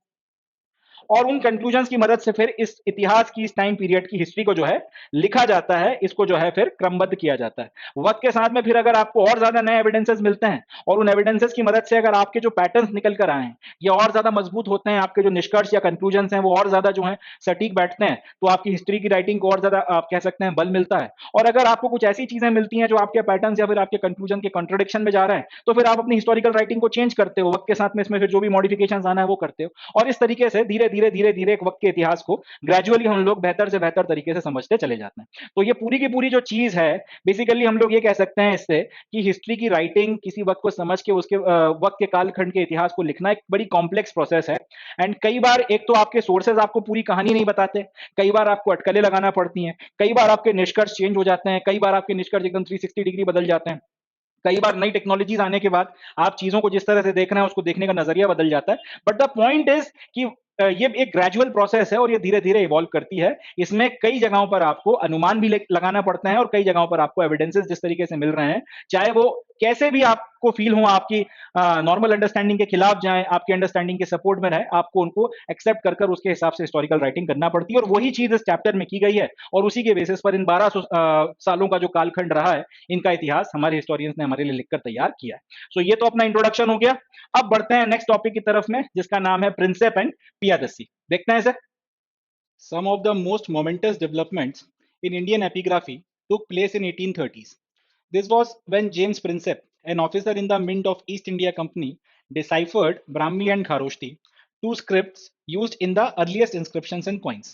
और उन कंक्लूजन्स की मदद से फिर इस इतिहास की, इस टाइम पीरियड की हिस्ट्री को जो है लिखा जाता है, इसको जो है फिर क्रमबद्ध किया जाता है। वक्त के साथ में फिर अगर आपको और ज्यादा नए एविडेंसेस मिलते हैं और उन एविडेंसेस की मदद से अगर आपके जो पैटर्न्स निकल कर आए हैं ये और ज्यादा मजबूत होते हैं, आपके जो निष्कर्ष या कंक्लूजन्स हैं वो और ज्यादा जो है सटीक बैठते हैं, तो आपकी हिस्ट्री की राइटिंग को और ज्यादा आप कह सकते हैं बल मिलता है। और अगर आपको कुछ ऐसी चीजें मिलती हैं जो आपके पैटर्न्स या फिर आपके कंक्लूजन के कॉन्ट्रडिक्शन में जा रहा है, तो फिर आप अपनी हिस्टोरिकल राइटिंग को चेंज करते हो, वक्त के साथ में इसमें फिर जो भी मॉडिफिकेशन आना है वो करते हो, और इस तरीके से धीरे धीरे धीरे धीरे एक वक्त के इतिहास को ग्रेजुअली हम लोग बेहतर से बेहतर तरीके से समझते चले जाते हैं। तो ये पूरी की पूरी जो चीज है, बेसिकली हम लोग ये कह सकते हैं इससे कि हिस्ट्री की राइटिंग, किसी वक्त को समझ के उसके वक्त के कालखंड के इतिहास को लिखना एक बड़ी कॉम्प्लेक्स प्रोसेस है। एंड कई बार एक तो आपके सोर्सेज आपको पूरी कहानी नहीं बताते, कई बार आपको अटकलें लगाना पड़ती हैं, कई बार आपके निष्कर्ष चेंज हो जाते हैं, कई बार आपके निष्कर्ष एकदम 360 डिग्री बदल जाते हैं। कई बार नई टेक्नोलॉजीज आने के बाद आप चीजों को जिस तरह से देख रहे हैं उसको देखने का नजरिया बदल जाता है। बट द पॉइंट इज कि ये एक ग्रेजुअल प्रोसेस है और ये धीरे धीरे इवॉल्व करती है। इसमें कई जगहों पर आपको अनुमान भी लगाना पड़ता है और कई जगहों पर आपको एविडेंसेस जिस तरीके से मिल रहे हैं, चाहे वो कैसे भी आपको फील हो, आपकी नॉर्मल अंडरस्टैंडिंग के खिलाफ जाएं, आपकी अंडरस्टैंडिंग के सपोर्ट में रहे, आपको उनको एक्सेप्ट कर कर उसके हिसाब से हिस्टोरिकल राइटिंग करना पड़ती है। और वही चीज इस चैप्टर में की गई है और उसी के बेसिस पर इन 1200 सालों का जो कालखंड रहा है, इनका इतिहास हमारे हिस्टोरियंस ने हमारे लिए लिखकर तैयार किया है। सो ये तो अपना इंट्रोडक्शन हो गया। अब बढ़ते हैं नेक्स्ट टॉपिक की तरफ में, जिसका नाम है प्रिंसेप एंड पियादसी। देखते हैं sir. Some of the most momentous developments in Indian epigraphy took place in 1830s. This was when James Prinsep, an officer in the Mint of East India Company, deciphered Brahmi and Kharoshti, two scripts used in the earliest inscriptions and coins.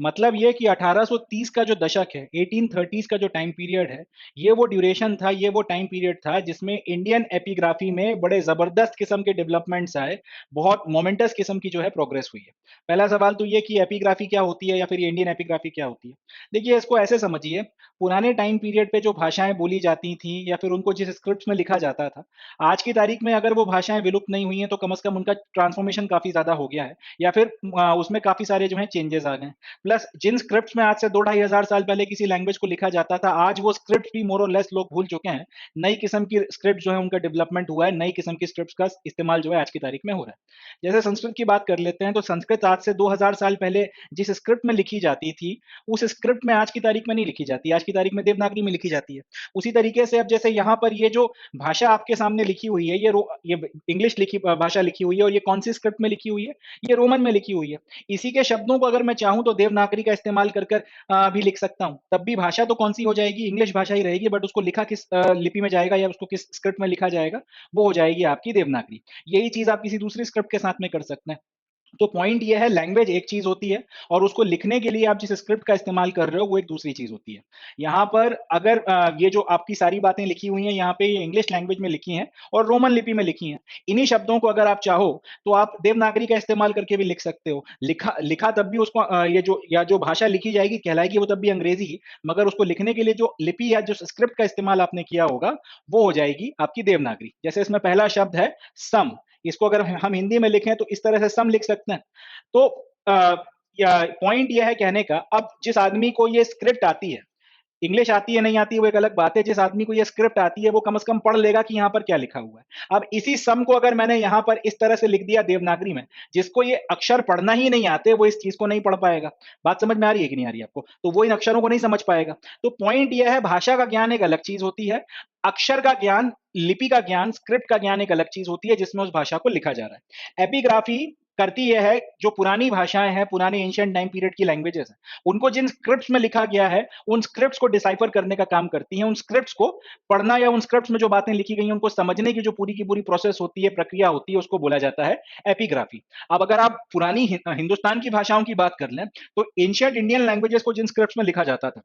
मतलब ये कि 1830 का जो दशक है, 1830s का जो टाइम पीरियड है, ये वो ड्यूरेशन था, ये वो टाइम पीरियड था जिसमें इंडियन एपिग्राफी में बड़े जबरदस्त किस्म के डेवलपमेंट्स आए, बहुत मोमेंटस किस्म की जो है प्रोग्रेस हुई है। पहला सवाल तो ये कि एपिग्राफी क्या होती है या फिर इंडियन एपिग्राफी क्या होती है। देखिए, इसको ऐसे समझिए, पुराने टाइम पीरियड पे जो भाषाएं बोली जाती थी या फिर उनको जिस स्क्रिप्ट में लिखा जाता था, आज की तारीख में अगर वो भाषाएं विलुप्त नहीं हुई हैं तो कम से कम उनका ट्रांसफॉर्मेशन काफी ज्यादा हो गया है या फिर उसमें काफी सारे जो है चेंजेस आ गए हैं। प्लस जिन स्क्रिप्ट्स में आज से 2-2,500 साल पहले किसी लैंग्वेज को लिखा जाता था, आज वो स्क्रिप्ट भी मोर और लेस लोग भूल चुके हैं। नई किस्म की स्क्रिप्ट जो है उनका डेवलपमेंट हुआ है, नई किस्म की स्क्रिप्ट्स का इस्तेमाल जो है आज की तारीख में हो रहा है। जैसे संस्कृत की बात कर लेते हैं, तो संस्कृत आज से 2000 साल पहले जिस स्क्रिप्ट में लिखी जाती थी, उस स्क्रिप्ट में आज की तारीख में नहीं लिखी जाती, आज की तारीख में देवनागरी में लिखी जाती है। उसी तरीके से अब जैसे यहाँ पर ये जो भाषा आपके सामने लिखी हुई है, ये इंग्लिश लिखी भाषा लिखी हुई है और ये कौन सी स्क्रिप्ट में लिखी हुई है, ये रोमन में लिखी हुई है। इसी के शब्दों को अगर मैं चाहूं तो देवनागरी का इस्तेमाल कर कर भी लिख सकता हूं, तब भी भाषा तो कौन सी हो जाएगी, इंग्लिश भाषा ही रहेगी, बट उसको लिखा किस लिपि में जाएगा या उसको किस स्क्रिप्ट में लिखा जाएगा, वो हो जाएगी आपकी देवनागरी। यही चीज आप किसी दूसरी स्क्रिप्ट के साथ में कर सकते हैं। तो पॉइंट ये है, लैंग्वेज एक चीज होती है और उसको लिखने के लिए आप जिस स्क्रिप्ट का इस्तेमाल कर रहे हो वो एक दूसरी चीज होती है। यहाँ पर अगर ये जो आपकी सारी बातें लिखी हुई हैं यहाँ पे, ये इंग्लिश लैंग्वेज में लिखी हैं और रोमन लिपि में लिखी हैं। इन्हीं शब्दों को अगर आप चाहो तो आप देवनागरी का इस्तेमाल करके भी लिख सकते हो। लिखा लिखा तब भी उसको ये जो या जो भाषा लिखी जाएगी कहलाएगी वो तब भी अंग्रेजी ही, मगर उसको लिखने के लिए जो लिपि या जो स्क्रिप्ट का इस्तेमाल आपने किया होगा वो हो जाएगी आपकी देवनागरी। जैसे इसमें पहला शब्द है सम, इसको अगर हम हिंदी में लिखें तो इस तरह से सम लिख सकते हैं। तो पॉइंट यह है कहने का, अब जिस आदमी को ये स्क्रिप्ट आती है, इंग्लिश आती है नहीं आती है वो एक अलग बात है, जिस आदमी को ये स्क्रिप्ट आती है वो कम से कम पढ़ लेगा कि यहाँ पर क्या लिखा हुआ है। अब इसी सम को अगर मैंने यहाँ पर इस तरह से लिख दिया देवनागरी में, जिसको ये अक्षर पढ़ना ही नहीं आते वो इस चीज को नहीं पढ़ पाएगा। बात समझ में आ रही है कि नहीं आ रही आपको? तो वो इन अक्षरों को नहीं समझ पाएगा। तो पॉइंट यह है, भाषा का ज्ञान एक अलग चीज होती है, अक्षर का ज्ञान, लिपि का ज्ञान, स्क्रिप्ट का ज्ञान एक अलग चीज होती है जिसमें उस भाषा को लिखा जा रहा है। एपिग्राफी करती यह है, जो पुरानी भाषाएं हैं, पुराने एंशिएंट टाइम पीरियड की लैंग्वेजेस हैं, उनको जिन स्क्रिप्ट्स में लिखा गया है उन स्क्रिप्ट्स को डिसाइफर करने का काम करती हैं। उन स्क्रिप्ट्स को पढ़ना या उन स्क्रिप्ट्स में जो बातें लिखी गई हैं उनको समझने की जो पूरी की पूरी प्रोसेस होती है, प्रक्रिया होती है, उसको बोला जाता है एपिग्राफी। अब अगर आप पुरानी हिंदुस्तान की भाषाओं की बात कर लें तो एंशिएंट इंडियन लैंग्वेजेस को जिन स्क्रिप्ट्स में लिखा जाता था,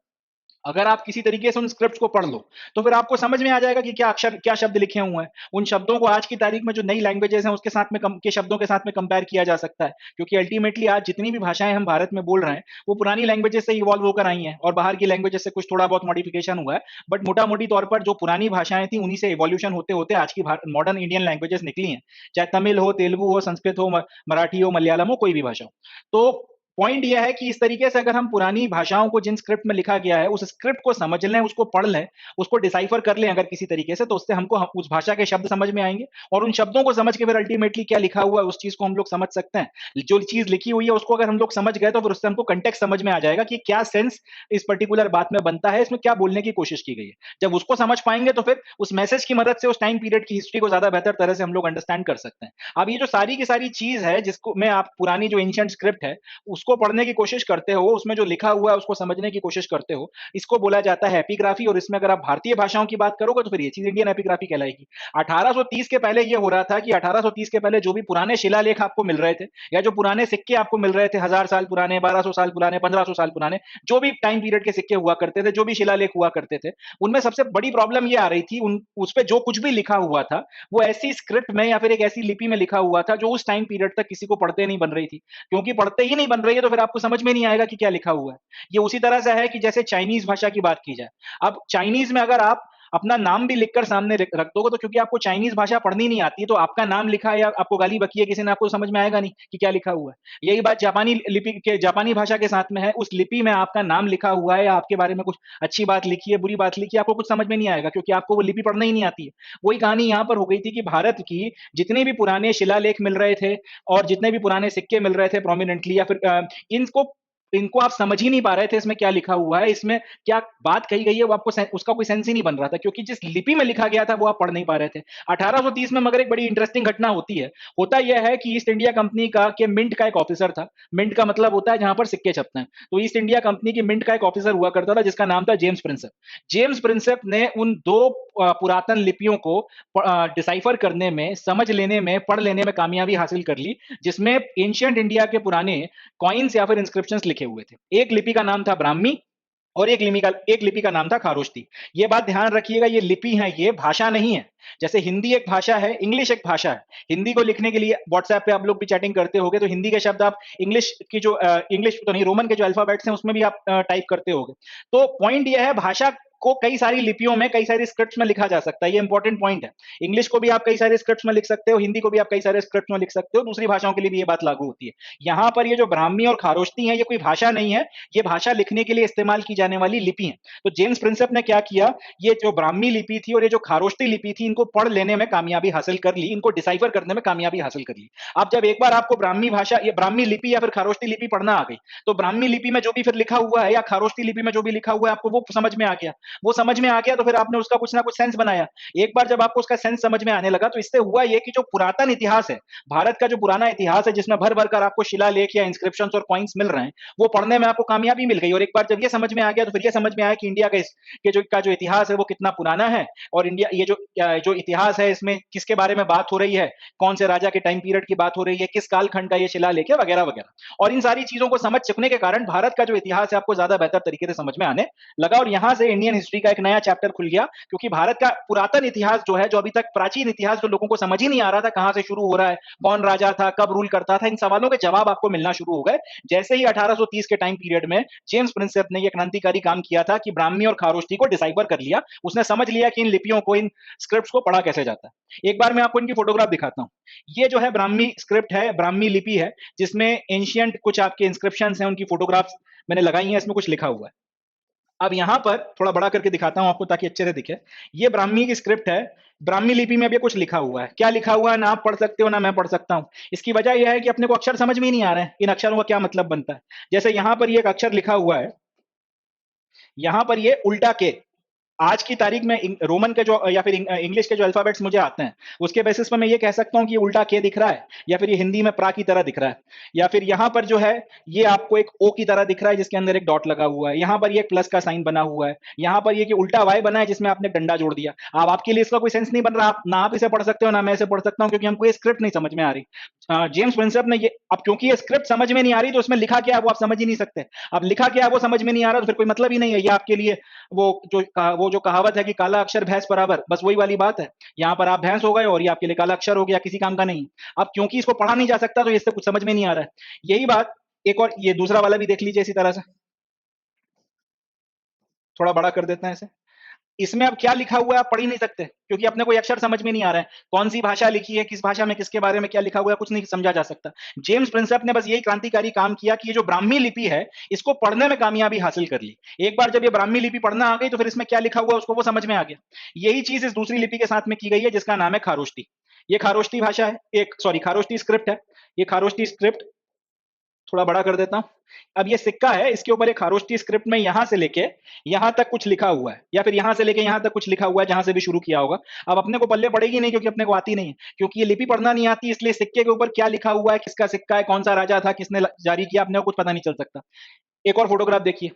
अगर आप किसी तरीके से उन स्क्रिप्ट्स को पढ़ लो तो फिर आपको समझ में आ जाएगा कि क्या अक्षर, क्या शब्द लिखे हुए हैं। उन शब्दों को आज की तारीख में जो नई लैंग्वेजेस हैं उसके साथ में के शब्दों के साथ में कंपेयर किया जा सकता है, क्योंकि अल्टीमेटली आज जितनी भी भाषाएं हम भारत में बोल रहे हैं वो पुरानी लैंग्वेजेस से इवॉल्व होकर आई हैं और बाहर की लैंग्वेजेस से कुछ थोड़ा बहुत मॉडिफिकेशन हुआ है, बट मोटा मोटी तौर पर जो पुरानी भाषाएं थी उन्हीं से इवोल्यूशन होते होते आज की मॉडर्न इंडियन लैंग्वेजेस निकली हैं, चाहे तमिल हो, तेलुगु हो, संस्कृत हो, मराठी हो, मलयालम हो, कोई भी भाषा हो। तो पॉइंट यह है कि इस तरीके से अगर हम पुरानी भाषाओं को जिन स्क्रिप्ट में लिखा गया है उस स्क्रिप्ट को समझ लें, उसको पढ़ लें, उसको डिसाइफर कर लें अगर किसी तरीके से, तो उससे हमको उस भाषा के शब्द समझ में आएंगे और उन शब्दों को समझ के फिर अल्टीमेटली क्या लिखा हुआ है उस चीज को हम लोग समझ सकते हैं। जो चीज लिखी हुई है उसको अगर हम लोग समझ गए तो फिर उससे हमको कंटेक्स्ट समझ में आ जाएगा कि क्या सेंस इस पर्टिकुलर बात में बनता है, इसमें क्या बोलने की कोशिश की गई है। जब उसको समझ पाएंगे तो फिर उस मैसेज की मदद से उस टाइम पीरियड की हिस्ट्री को ज्यादा बेहतर तरह से हम लोग अंडरस्टैंड कर सकते हैं। अब ये जो सारी की सारी चीज है जिसको मैं, आप पुरानी जो एंशिएंट स्क्रिप्ट है उसको पढ़ने की कोशिश करते हो, उसमें जो लिखा हुआ है उसको समझने की कोशिश करते हो, इसको बोला जाता है एपिग्राफी। और इसमें अगर आप भारतीय भाषाओं की बात करोगे तो फिर ये चीज इंडियन एपिग्राफी कहलाएगी। 1830 के पहले ये हो रहा था कि 1830 के पहले जो भी पुराने शिलालेख आपको मिल रहे थे या जो पुराने सिक्के आपको मिल रहे थे, 1000 साल पुराने, 1200 साल पुराने, 1500 साल पुराने, जो भी टाइम पीरियड के सिक्के हुआ करते थे, जो भी शिलालेख हुआ करते थे, उनमें सबसे बड़ी प्रॉब्लम ये आ रही थी, उस पर जो कुछ भी लिखा हुआ था वो ऐसी स्क्रिप्ट में या फिर एक ऐसी लिपि में लिखा हुआ था जो उस टाइम पीरियड तक किसी को पढ़ते नहीं बन रही थी। क्योंकि पढ़ते ही नहीं बन रही है तो फिर आपको समझ में नहीं आएगा कि क्या लिखा हुआ है। ये उसी तरह से है कि जैसे चाइनीज भाषा की बात की जाए, अब चाइनीज में अगर आप अपना नाम भी लिखकर सामने रख दोगे तो क्योंकि आपको चाइनीज भाषा पढ़नी नहीं आती है तो आपका नाम लिखा है या आपको गाली बकी है किसी ने, आपको समझ में आएगा नहीं कि क्या लिखा हुआ है। यही बात जापानी लिपि के, जापानी भाषा के साथ में है, उस लिपि में आपका नाम लिखा हुआ है या आपके बारे में कुछ अच्छी बात लिखी है, बुरी बात लिखी है, आपको कुछ समझ में नहीं आएगा क्योंकि आपको वो लिपि पढ़ना ही नहीं आती है। वही कहानी यहाँ पर हो गई थी कि भारत की जितने भी पुराने शिलालेख मिल रहे थे और जितने भी पुराने सिक्के मिल रहे थे प्रोमिनेंटली, या फिर इनको इनको आप समझ ही नहीं पा रहे थे इसमें क्या लिखा हुआ है, इसमें क्या बात कही गई है, वो आपको उसका कोई सेंस ही नहीं बन रहा था क्योंकि जिस लिपि में लिखा गया था वो आप पढ़ नहीं पा रहे थे। 1830 में मगर एक बड़ी इंटरेस्टिंग घटना होती है। होता यह है कि ईस्ट इंडिया कंपनी का के मिंट का एक ऑफिसर था। मिंट का मतलब होता है जहां पर सिक्के छपते हैं। तो ईस्ट इंडिया कंपनी की मिंट का एक ऑफिसर हुआ करता था जिसका नाम था जेम्स प्रिंसेप। जेम्स प्रिंसेप ने उन दो पुरातन लिपियों को डिसाइफर करने में, समझ लेने में, पढ़ लेने में कामयाबी हासिल कर ली, जिसमें एंशियंट इंडिया के पुराने कॉइन्स या फिर इंस्क्रिप्शंस लिखे हुए थे। एक लिपि का नाम था ब्राह्मी और एक लिपि का नाम था खारोष्टी। ये बात ध्यान रखिएगा, ये लिपि है, ये भाषा नहीं है। जैसे हिंदी एक भाषा है, इंग्लिश एक भाषा है। हिंदी को लिखने के लिए व्हाट्सएप पे आप लोग भी चैटिंग करते होगे तो हिंदी के शब्द आप इंग्लिश की जो इंग्लिश तो नहीं, रोमन के जो अल्फाबेट्स हैं उसमें भी आप टाइप करते होगे। तो पॉइंट ये है, भाषा को कई सारी लिपियों में, कई सारी स्क्रिप्ट्स में लिखा जा सकता है। ये इंपॉर्टेंट पॉइंट है। इंग्लिश को भी आप कई सारे स्क्रिप्ट्स में लिख सकते हो, हिंदी को भी आप कई सारे स्क्रिप्ट्स में लिख सकते हो, दूसरी भाषाओं के लिए भी ये बात लागू होती है। यहाँ पर ये जो ब्राह्मी और खारोष्टी है ये कोई भाषा नहीं है, ये भाषा लिखने के लिए इस्तेमाल की जाने वाली लिपि है। तो जेम्स प्रिंसेप ने क्या किया, ये जो ब्राह्मी लिपि थी और ये जो खारोष्टी लिपि थी इनको पढ़ लेने में कामयाबी हासिल कर ली, इनको डिसाइफर करने में कामयाबी हासिल कर ली। अब जब एक बार आपको ब्राह्मी भाषा, ये ब्राह्मी लिपि या फिर खारोष्टी लिपि पढ़ना आ गई तो ब्राह्मी लिपि में जो भी फिर लिखा हुआ है या खारोष्टी लिपि में जो भी लिखा हुआ है आपको वो समझ में आ गया। वो समझ में आ गया तो फिर आपने उसका कुछ ना कुछ सेंस बनाया। एक बार जब आपको उसका सेंस समझ में आने लगा तो इससे हुआ ये कि जो पुरातन इतिहास है, भारत का जो पुराना इतिहास है जिसमें भर-भर कर आपको शिलालेख या इंस्क्रिप्शंस और कॉइन्स मिल रहे हैं, वो पढ़ने में आपको कामयाबी मिल गई और एक बार जब ये समझ में आ गया तो फिर ये समझ में आया कि इंडिया का जो इतिहास है वो कितना पुराना है और इंडिया ये जो इतिहास है इसमें किसके बारे में बात हो रही है, कौन से राजा के टाइम पीरियड की बात हो रही है, किस कालखंड का ये शिलालेख है वगैरह वगैरह। और इन सारी चीजों को समझ चुकने के कारण भारत का जो इतिहास है आपको ज्यादा बेहतर तरीके से समझ में आने लगा और यहां से इंडियन हिस्ट्री का एक नया चैप्टर खुल गया, क्योंकि भारत का पुरातन इतिहास जो है, जो अभी तक प्राचीन इतिहास जो लोगों को समझ ही नहीं आ रहा था कहां से शुरू हो रहा है, कौन राजा था, कब रूल करता था, इन सवालों के जवाब आपको मिलना शुरू हो गए जैसे ही 1830 के टाइम पीरियड में जेम्स प्रिंसेप ने यह क्रांतिकारी काम किया था कि ब्राह्मी और खारोष्टी को डिसाइफर कर लिया। उसने समझ लिया कि इन लिपियों को, इन स्क्रिप्ट्स को पढ़ा कैसे जाता है। एक बार मैं आपको इनकी फोटोग्राफ दिखाता हूं। ये जो है ब्राह्मी स्क्रिप्ट है, ब्राह्मी लिपि है, जिसमें एंशियंट कुछ आपके इंस्क्रिप्शंस हैं, उनकी फोटोग्राफ्स मैंने लगाई हैं, इसमें कुछ लिखा हुआ है। अब यहां पर थोड़ा बड़ा करके दिखाता हूं आपको ताकि अच्छे से दिखे। ये ब्राह्मी की स्क्रिप्ट है। ब्राह्मी लिपि में भी कुछ लिखा हुआ है। क्या लिखा हुआ है ना आप पढ़ सकते हो ना मैं पढ़ सकता हूं। इसकी वजह यह है कि अपने को अक्षर समझ में ही नहीं आ रहे हैं, इन अक्षरों का क्या मतलब बनता है। जैसे यहां पर ये एक अक्षर लिखा हुआ है, यहां पर ये उल्टा के। आज की तारीख में रोमन के जो या फिर इंग्लिश के जो अल्फाबेट्स मुझे आते हैं उसके बेसिस पर मैं ये कह सकता हूं कि ये उल्टा के दिख रहा है, या फिर ये हिंदी में प्रा की तरह दिख रहा है, या फिर यहां पर जो है ये आपको एक ओ की तरह दिख रहा है जिसके अंदर एक डॉट लगा हुआ है, यहां पर ये एक प्लस का साइन बना हुआ है, यहां पर ये कि उल्टा वाई बना है जिसमें आपने डंडा जोड़ दिया। अब आपके लिए इसका कोई सेंस नहीं बन रहा, आप ना आप इसे पढ़ सकते हो ना मैं इसे पढ़ सकता हूं, क्योंकि हमको ये स्क्रिप्ट नहीं समझ में आ रही। जेम्स प्रिंसेप ने ये, अब क्योंकि ये स्क्रिप्ट समझ में नहीं आ रही तो उसमें लिखा क्या है वो आप समझ ही नहीं सकते। अब लिखा क्या है वो समझ में नहीं आ रहा तो फिर कोई मतलब ही नहीं है। ये आपके लिए वो जो कहावत है कि काला अक्षर भैंस बराबर, बस वही वाली बात है। यहाँ पर आप भैंस हो गए और ये आपके लिए काला अक्षर हो गया, किसी काम का नहीं। अब क्योंकि इसको पढ़ा नहीं जा सकता तो इससे कुछ समझ में नहीं आ रहा है। यही बात एक और ये दूसरा वाला भी देख लीजिए इसी तरह से, थोड़ा बड़ा कर देते हैं इसे। इसमें अब क्या लिखा हुआ है आप पढ़ ही नहीं सकते, क्योंकि अपने कोई अक्षर समझ में नहीं आ रहा है। कौन सी भाषा लिखी है, किस भाषा में किसके बारे में क्या लिखा हुआ है, कुछ नहीं समझा जा सकता। जेम्स प्रिंसेप ने बस यही क्रांतिकारी काम किया कि ये जो ब्राह्मी लिपि है इसको पढ़ने में कामयाबी हासिल कर ली। एक बार जब ये ब्राह्मी लिपि पढ़ना आ गई तो फिर इसमें क्या लिखा हुआ है उसको वो समझ में आ गया। यही चीज इस दूसरी लिपि के साथ में की गई है जिसका नाम है खारोष्टी। ये खारोष्टी भाषा है, एक सॉरी खारोष्टी स्क्रिप्ट है। ये खारोष्टी स्क्रिप्ट थोड़ा बड़ा कर देता हूं। अब ये सिक्का है, इसके ऊपर एक खारोष्टी स्क्रिप्ट में यहां से लेके यहां तक कुछ लिखा हुआ है, या फिर यहां से लेके यहां तक कुछ लिखा हुआ है जहां से भी शुरू किया होगा। अब अपने को पल्ले पड़ेगी नहीं क्योंकि अपने को आती नहीं है, क्योंकि ये लिपि पढ़ना नहीं आती, इसलिए सिक्के के ऊपर क्या लिखा हुआ है, किसका सिक्का है, कौन सा राजा था, किसने जारी किया, अपने को कुछ पता नहीं चल सकता। एक और फोटोग्राफ देखिए,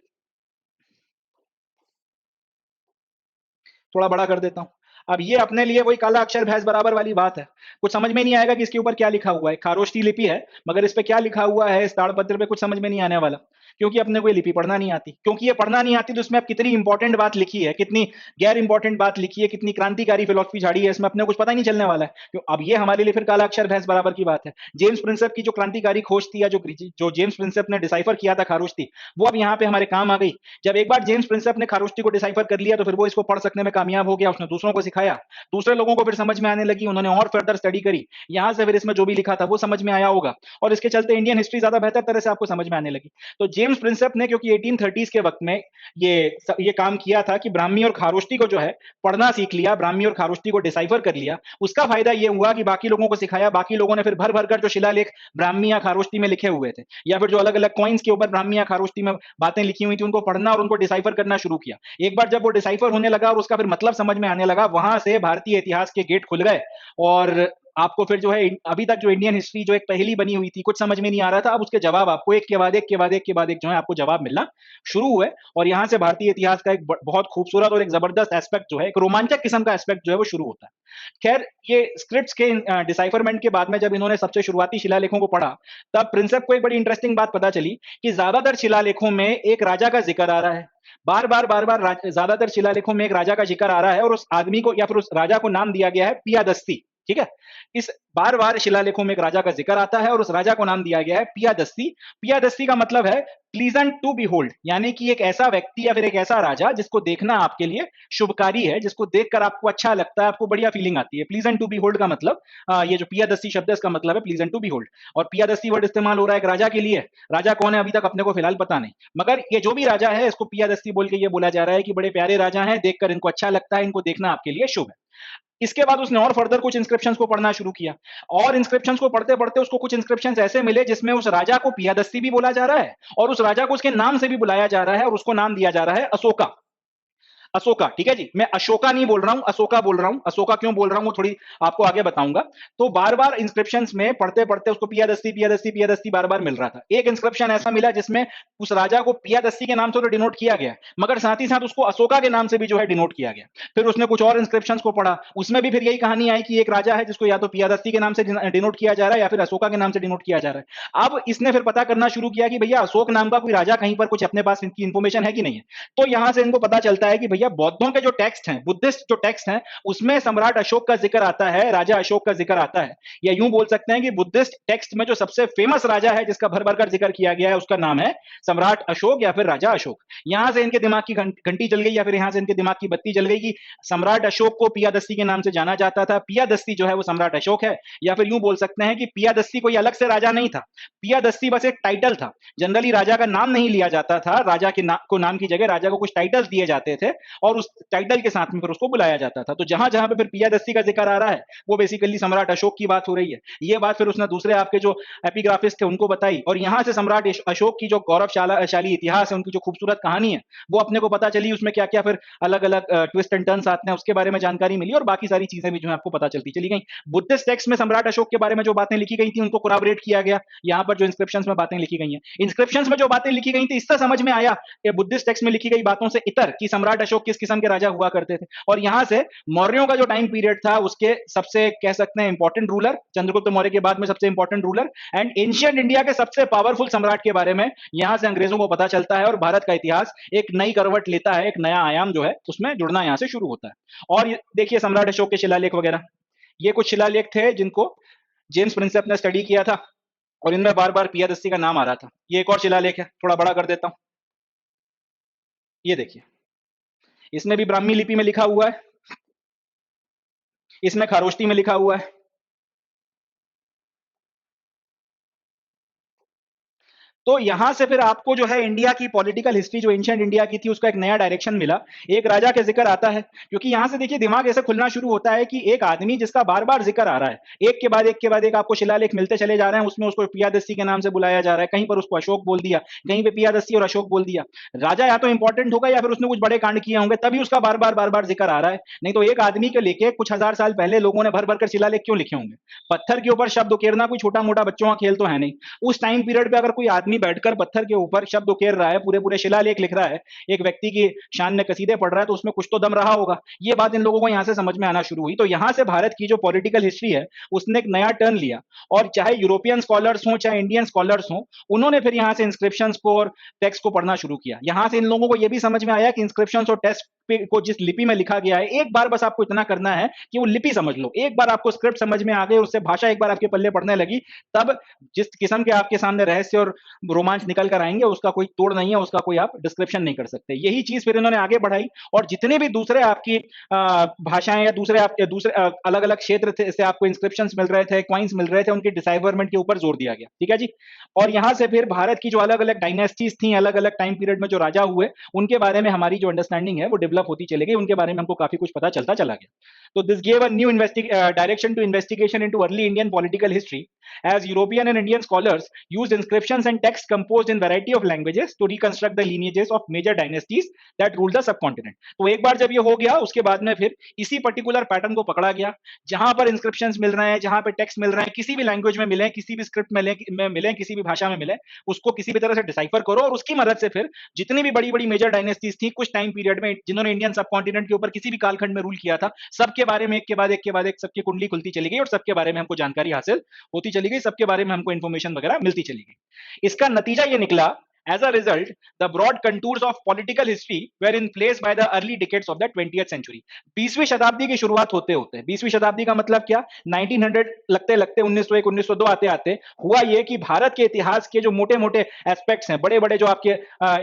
थोड़ा बड़ा कर देता हूं। अब ये अपने लिए वही काला अक्षर भैंस बराबर वाली बात है। कुछ समझ में नहीं आएगा कि इसके ऊपर क्या लिखा हुआ है। खारोष्टी लिपि है मगर इस पे क्या लिखा हुआ है इस ताड़पत्र पे कुछ समझ में नहीं आने वाला, क्योंकि अपने को ये लिपि पढ़ना नहीं आती। क्योंकि ये पढ़ना नहीं आती तो इसमें अब कितनी इंपॉर्टेंट बात लिखी है, कितनी गैर इंपॉर्टेंट बात लिखी है, कितनी क्रांतिकारी फिलोसफी झाड़ी है, इसमें अपने को कुछ पता ही नहीं चलने वाला है। क्यों अब ये हमारे लिए फिर काला अक्षर भैंस बराबर की बात है। जेम्स प्रिंसेप की जो क्रांतिकारी खोज थी, या जो जेम्स प्रिंसेप ने डिसाइफर किया था खारोष्टी, वो अब यहाँ पे हमारे काम आ गई। जब एक बार जेम्स प्रिंसेप ने खारोष्टी को डिसाइफर कर लिया तो फिर वो इसको पढ़ सकने में कामयाब हो गया। उसने दूसरों को सिखाया, दूसरे लोगों को फिर समझ में आने लगी, उन्होंने और फर्दर स्टडी करी, यहां से फिर इसमें जो भी लिखा था वो समझ में आया होगा और इसके चलते इंडियन हिस्ट्री ज्यादा बेहतर तरह से आपको समझ में आने लगी। तो जेम्स प्रिंसेप ने, क्योंकि 1830 के वक्त में ये काम किया था कि ब्राह्मी और खारोष्टी को जो है पढ़ना सीख लिया, ब्राह्मी और खारोष्टी को डिसाइफर कर लिया, उसका फायदा ये हुआ कि बाकी लोगों को सिखाया, बाकी लोगों ने फिर भर भर कर जो शिलालेख ब्राह्मी या खारोष्टी में लिखे हुए थे, या फिर जो अलग अलग कॉइन्स के ऊपर ब्राह्मी या खारोष्टी में बातें लिखी हुई थी, उनको पढ़ना और उनको डिसाइफर करना शुरू किया। एक बार जब वो डिसाइफर होने लगा और उसका फिर मतलब समझ में आने लगा, वहां से भारतीय इतिहास के गेट खुल गए और आपको फिर जो है अभी तक जो इंडियन हिस्ट्री जो एक पहेली बनी हुई थी, कुछ समझ में नहीं आ रहा था, अब उसके जवाब आपको एक के बाद एक के बाद एक के बाद एक जो है आपको जवाब मिलना शुरू हुए। और यहां से भारतीय इतिहास का एक बहुत खूबसूरत और एक जबरदस्त एस्पेक्ट जो है, एक रोमांचक किस्म का एस्पेक्ट जो है वो शुरू होता है। खैर, ये स्क्रिप्ट्स के डिसाइफरमेंट के बाद में जब इन्होंने सबसे शुरुआती शिलालेखों को पढ़ा, तब प्रिंसेप को एक बड़ी इंटरेस्टिंग बात पता चली कि ज्यादातर शिलालेखों में एक राजा का जिक्र आ रहा है। बार बार ज्यादातर शिलालेखों में एक राजा का जिक्र आ रहा है और उस आदमी को या फिर उस राजा को नाम दिया गया है पियादस्ती। ठीक है, इस बार बार शिलालेखों में एक राजा का जिक्र आता है और उस राजा को नाम दिया गया है पियादस्ती। पियादस्ती का मतलब है प्लीजेंट टू बीहोल्ड, यानी कि एक ऐसा व्यक्ति या फिर एक ऐसा राजा जिसको देखना आपके लिए शुभकारी है, जिसको देखकर आपको अच्छा लगता है, आपको बढ़िया फीलिंग आती है। प्लीजेंट टू बीहोल्ड का मतलब ये जो पियादस्ती शब्द है इसका मतलब है प्लीजेंट टू बीहोल्ड। और पियादस्ती वर्ड इस्तेमाल हो रहा है एक राजा के लिए। राजा कौन है अभी तक अपने को फिलहाल पता नहीं, मगर ये जो भी राजा है इसको पियादस्ती बोल के ये बोला जा रहा है कि बड़े प्यारे राजा हैं, देखकर इनको अच्छा लगता है, इनको देखना आपके लिए शुभ है। इसके बाद उसने और फर्दर कुछ इंस्क्रिप्शंस को पढ़ना शुरू किया और इंस्क्रिप्शंस को पढ़ते पढ़ते उसको कुछ इंस्क्रिप्शंस ऐसे मिले जिसमें उस राजा को पियादस्ती भी बोला जा रहा है और उस राजा को उसके नाम से भी बुलाया जा रहा है और उसको नाम दिया जा रहा है अशोका। अशोका, ठीक है जी, मैं अशोका नहीं बोल रहा हूं, अशोका बोल रहा हूं। अशोका क्यों बोल रहा हूं वो थोड़ी आपको आगे बताऊंगा। तो बार बार इंस्क्रिप्शंस में पढ़ते पढ़ते उसको पियादस्ती पियादस्ती पियादस्ती बार बार मिल रहा था। एक इंस्क्रिप्शन ऐसा मिला जिसमें उस राजा को पियादस्ती के नाम से तो डिनोट किया गया, मगर साथ ही साथ उसको अशोका के नाम से भी जो है डिनोट किया गया। फिर उसने कुछ और इंस्क्रिप्शन को पढ़ा, उसमें भी फिर यही कहानी आई कि एक राजा है जिसको या तो पियादस्ती के नाम से डिनोट किया जा रहा है या फिर अशोका के नाम से डिनोट किया जा रहा है। अब इसने फिर पता करना शुरू किया कि भैया अशोक नाम का कोई राजा कहीं पर कुछ अपने पास इनकी इंफॉर्मेशन है कि नहीं है। तो यहां से इनको पता चलता है कि भैया बौद्धों के जो टेक्स्ट हैं, बुद्धिस्ट जो टेक्स्ट हैं, उसमें सम्राट अशोक का जिक्र आता है, राजा अशोक का जिक्र आता है। या यूं बोल सकते हैं कि बुद्धिस्ट टेक्स्ट में जो सबसे फेमस राजा है जिसका भर भर कर जिक्र किया गया है उसका नाम है सम्राट अशोक या फिर राजा अशोक। यहां से इनके दिमाग की घंटी जल गई या फिर यहां से इनके दिमाग की बत्ती जल गई कि सम्राट अशोक को पियादस्ती के नाम से जाना जाता था, पियादस्ती जो है वो सम्राट अशोक है। या फिर यूं बोल सकते हैं कि पियादस्ती कोई अलग से राजा नहीं था, पियादस्ती बस एक टाइटल था। जनरली राजा का नाम नहीं लिया जाता था, राजा के को नाम की जगह राजा को कुछ टाइटल्स दिए जाते थे और उस टाइटल के साथ में फिर उसको बुलाया जाता था। तो जहां जहां पे फिर पियादस्ती का जिक्र आ रहा है वो बेसिकली सम्राट अशोक की बात हो रही है। ये बात फिर उसने दूसरे आपके जो एपिग्राफिस्ट थे उनको बताई और यहां से सम्राट अशोक की जो गौरवशाली इतिहास है, उनकी जो खूबसूरत कहानी है वो अपने को पता चली। उसमें क्या क्या फिर अलग अलग ट्विस्ट एंड टर्न्स आते हैं उसके बारे में जानकारी मिली और बाकी सारी चीजें भी जो है आपको पता चलती चली गई। बुद्धिस्ट टेक्स्ट में सम्राट अशोक के बारे में जो बातें लिखी गई थी उनको कोराबरेट किया गया। यहाँ पर जो इंस्क्रिप्शंस में बातें लिखी गई हैं, इंस्क्रिप्शंस में जो बातें लिखी गई थी इससे समझ में आया कि बुद्धिस्ट टेक्स्ट में लिखी गई बातों से इतर कि सम्राट अशोक किस किस्म के राजा हुआ करते थे। और यहां से मौर्यों का जो टाइम पीरियड था उसके सबसे कह सकते हैं इंपॉर्टेंट रूलर, चंद्रगुप्त मौर्य के बाद में सबसे important ruler and ancient India के सबसे पावरफुल सम्राट के बारे में यहां से अंग्रेजों को पता चलता है और भारत का इतिहास एक नई करवट लेता है, एक नया आयाम जो है उसमें जुड़ना यहां से शुरू होता है। और देखिए सम्राट अशोक के शिलालेख वगैरह, ये कुछ शिलालेख थे जिनको जेम्स प्रिंसेप ने स्टडी किया था और इनमें बार बार पियादस्ती का नाम आ रहा था। ये एक और शिलालेख है, थोड़ा बड़ा कर देता हूं, ये देखिए, इसमें भी ब्राह्मी लिपि में लिखा हुआ है, इसमें खारोष्टी में लिखा हुआ है। तो यहां से फिर आपको जो है इंडिया की पॉलिटिकल हिस्ट्री जो एंशिएंट इंडिया की थी उसका एक नया डायरेक्शन मिला। एक राजा के जिक्र आता है, क्योंकि यहां से देखिए दिमाग ऐसे खुलना शुरू होता है कि एक आदमी जिसका बार बार जिक्र आ रहा है, एक के बाद एक के बाद एक आपको शिलालेख मिलते चले जा रहे हैं, उसमें उसको पियादस्ती के नाम से बुलाया जा रहा है, कहीं पर उसको अशोक बोल दिया, कहीं पे पियादस्ती और अशोक बोल दिया। राजा या तो इंपॉर्टेंट होगा या फिर उसने कुछ बड़े कांड किए होंगे तभी उसका बार बार जिक्र आ रहा है। नहीं तो एक आदमी के लेके कुछ हजार साल पहले लोगों ने भर भर कर शिलालेख क्यों लिखे होंगे। पत्थर के ऊपर शब्द उकेरना कोई छोटा मोटा बच्चों का खेल तो है नहीं। उस टाइम पीरियड पे अगर कोई आदमी बैठकर पत्थर के ऊपर शब्द उकेर रहा है, पूरे पूरे शिलालेख लिख रहा है, एक व्यक्ति की शान में कसीदे पढ़ रहा है, तो उसमें कुछ तो दम रहा होगा। ये बात इन लोगों को यहां से समझ में आना शुरू हुई। तो यहां से भारत की जो पॉलिटिकल हिस्ट्री है उसने एक नया टर्न लिया। और चाहे यूरोपियन स्कॉलर्स हो चाहे इंडियन स्कॉलर्स हो, उन्होंने फिर यहां से इंस्क्रिप्शंस को और टेक्स्ट को पढ़ना शुरू किया। यहां से इन लोगों को यह भी समझ में आया कि इंस्क्रिप्शंस और टेक्स्ट को जिस लिपि में लिखा गया है, एक बार बस आपको इतना करना है कि वो लिपि समझ लो। एक बार आपको स्क्रिप्ट समझ में आ गई, उससे भाषा एक बार आपके पल्ले पड़ने लगी, तब जिस किस्म के आपके सामने रहस्य और रोमांच निकल कर आएंगे उसका कोई तोड़ नहीं है, उसका कोई आप डिस्क्रिप्शन नहीं कर सकते। यही चीज फिर इन्होंने आगे बढ़ाई और जितने भी दूसरे आपकी भाषाएं या दूसरे अलग अलग क्षेत्र से आपको इंस्क्रिप्शन मिल रहे थे, क्वाइंस मिल रहे थे, उनके डिसाइफरमेंट के ऊपर जोर दिया गया। ठीक है जी। और यहां से फिर भारत की जो अलग अलग डायनेस्टीज थी, अलग अलग टाइम पीरियड में जो राजा हुए, उनके बारे में हमारी जो अंडरस्टैंडिंग है वो डेवलप होती चली गई, उनके बारे में हमको काफी कुछ पता चलता चला गया। तो this gave a new direction to investigation into early Indian political history as European and Indian scholars used inscriptions and texts composed in variety of languages to reconstruct the lineages of major dynasties that ruled the subcontinent। तो एक बार जब ये हो गया उसके बाद में फिर इसी पर्टिकुलर पैटर्न को पकड़ा गया, जहां पर इंस्क्रिप्शंस मिल रहे हैं, जहां पे टेक्स्ट मिल रहे हैं, किसी भी लैंग्वेज में मिले, किसी भी स्क्रिप्ट में मिले, किसी भी भाषा में मिले, उसको किसी भी तरह से डिसाइफर करो और उसकी मदद से फिर जितनी भी बड़ी बड़ी मेजर डायनेस्टीज थी कुछ टाइम पीरियड में जिन्होंने इंडियन सब कॉन्टिनेंट के ऊपर किसी भी कालखंड में रूल किया था, सबके बारे में एक के बाद एक के बाद एक सबकी कुंडली खुलती चली गई और सबके बारे में हमको जानकारी हासिल होती चली गई, सबके बारे में हमको इंफॉर्मेशन वगैरह मिलती चली गई। इसका नतीजा ये निकला, as a result the broad contours of political history were in place by the early decades of the 20th century। 20वीं शताब्दी की शुरुआत होते होते, 20वीं शताब्दी का मतलब क्या, 1900 लगते लगते 1901 1902 आते आते हुआ ये कि भारत के इतिहास के जो मोटे मोटे एस्पेक्ट्स हैं, बड़े बड़े जो आपके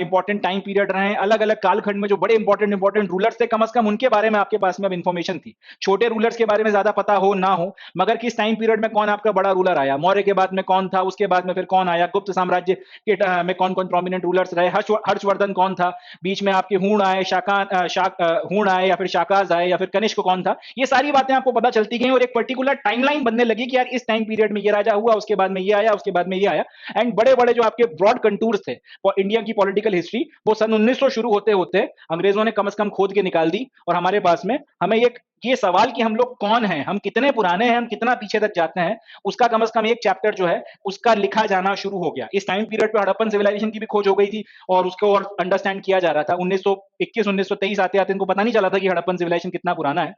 इंपॉर्टेंट टाइम पीरियड रहे हैं, अलग अलग कालखंड में जो बड़े इंपॉर्टेंट रूलर्स थे, कम से कम उनके बारे में आपके पास में अब इंफॉर्मेशन थी। छोटे रूलर्स के बारे में ज्यादा पता हो ना हो, मगर किस टाइम पीरियड में कौन आपका बड़ा रूलर आया, मौर्य के बाद में कौन था, उसके बाद में फिर कौन आया, गुप्त साम्राज्य के में कौन कौन प्रोमिनेंट रूलर्स रहे। हर्षवर्धन कौन था, बीच में आपके हूण आए, हूण आए, या फिर शाकाज आए, या फिर कनिष्क कौन था, ये सारी बातें आपको पता चलती गई और एक पर्टिकुलर टाइमलाइन बनने लगी कि यार इस टाइम पीरियड में ये राजा हुआ, उसके बाद में ये आया, उसके बाद में ये आया। एंड बड़े बड़े जो आपके ब्रॉड कंटूर्स थे इंडिया की पॉलिटिकल हिस्ट्री, वो सन 1900 शुरू होते होते अंग्रेजों ने कम से कम खोद के निकाल दी, और हमारे पास में हमें ये सवाल कि हम लोग कौन हैं, हम कितने पुराने हैं, हम कितना पीछे तक जाते हैं, उसका कम से कम एक चैप्टर जो है उसका लिखा जाना शुरू हो गया। इस टाइम पीरियड पे हड़प्पन सिविलाइजेशन की भी खोज हो गई थी और उसको और अंडरस्टैंड किया जा रहा था। 1921 1923 आते आते इनको पता नहीं चला था कि हड़प्पन सिविलाइजेशन कितना पुराना है।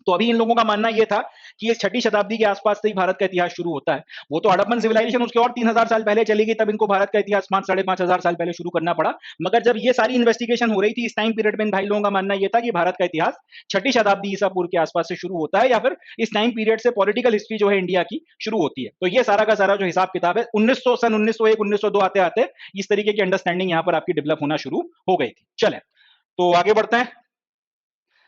तो अभी इन लोगों का मानना यह था कि ये 6ठी शताब्दी के आसपास से ही भारत का इतिहास शुरू होता है। वो तो हड़प्पन सिविलाइजेशन उसके और 3000 साल पहले चली गई, तब इनको भारत का इतिहास 5 साढ़े 5,000 साल पहले शुरू करना पड़ा। मगर जब ये सारी इन्वेस्टिगेशन हो रही थी इस टाइम पीरियड में, इन भाई लोगों का मानना यह था कि भारत का इतिहास 6ठी शताब्दी ईसा पूर्व के आसपास से शुरू होता है, या फिर इस टाइम पीरियड से पॉलिटिकल हिस्ट्री जो है इंडिया की शुरू होती है। तो ये सारा का सारा जो हिसाब किताब है 1900 सन 1901 1902 आते आते इस तरीके की अंडरस्टैंडिंग यहाँ पर आपकी डेवलप होना शुरू हो गई थी। चले तो आगे बढ़ते हैं।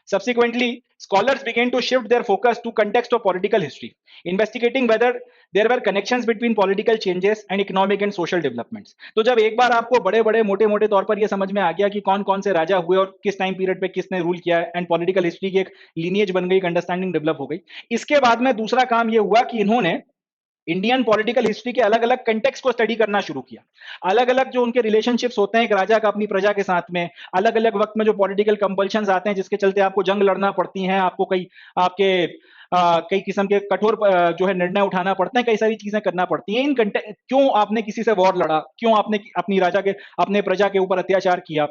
Subsequently, scholars began to shift their focus to context of political history, investigating whether there were connections between political changes and economic and social developments. तो जब एक बार आपको बड़े बड़े मोटे मोटे तौर पर यह समझ में आ गया कि कौन कौन से राजा हुए और किस टाइम पीरियड पे किसने रूल किया है, एंड पॉलिटिकल हिस्ट्री की एक लीनियज बन गई, एक अंडरस्टैंडिंग डेवलप हो गई। इसके बाद में दूसरा काम यह हुआ कि इन्होंने इंडियन पॉलिटिकल हिस्ट्री के अलग अलग कंटेक्स्ट को स्टडी करना शुरू किया। अलग अलग जो उनके रिलेशनशिप्स होते हैं एक राजा का अपनी प्रजा के साथ में, अलग अलग वक्त में जो पॉलिटिकल कंपल्शंस आते हैं जिसके चलते आपको जंग लड़ना पड़ती हैं, आपको कई किस्म के कठोर जो है निर्णय उठाना पड़ता है, कई सारी चीजें करना पड़ती हैं। क्यों आपने किसी से वॉर लड़ा, क्यों आपने अपने प्रजा के ऊपर अत्याचार किया,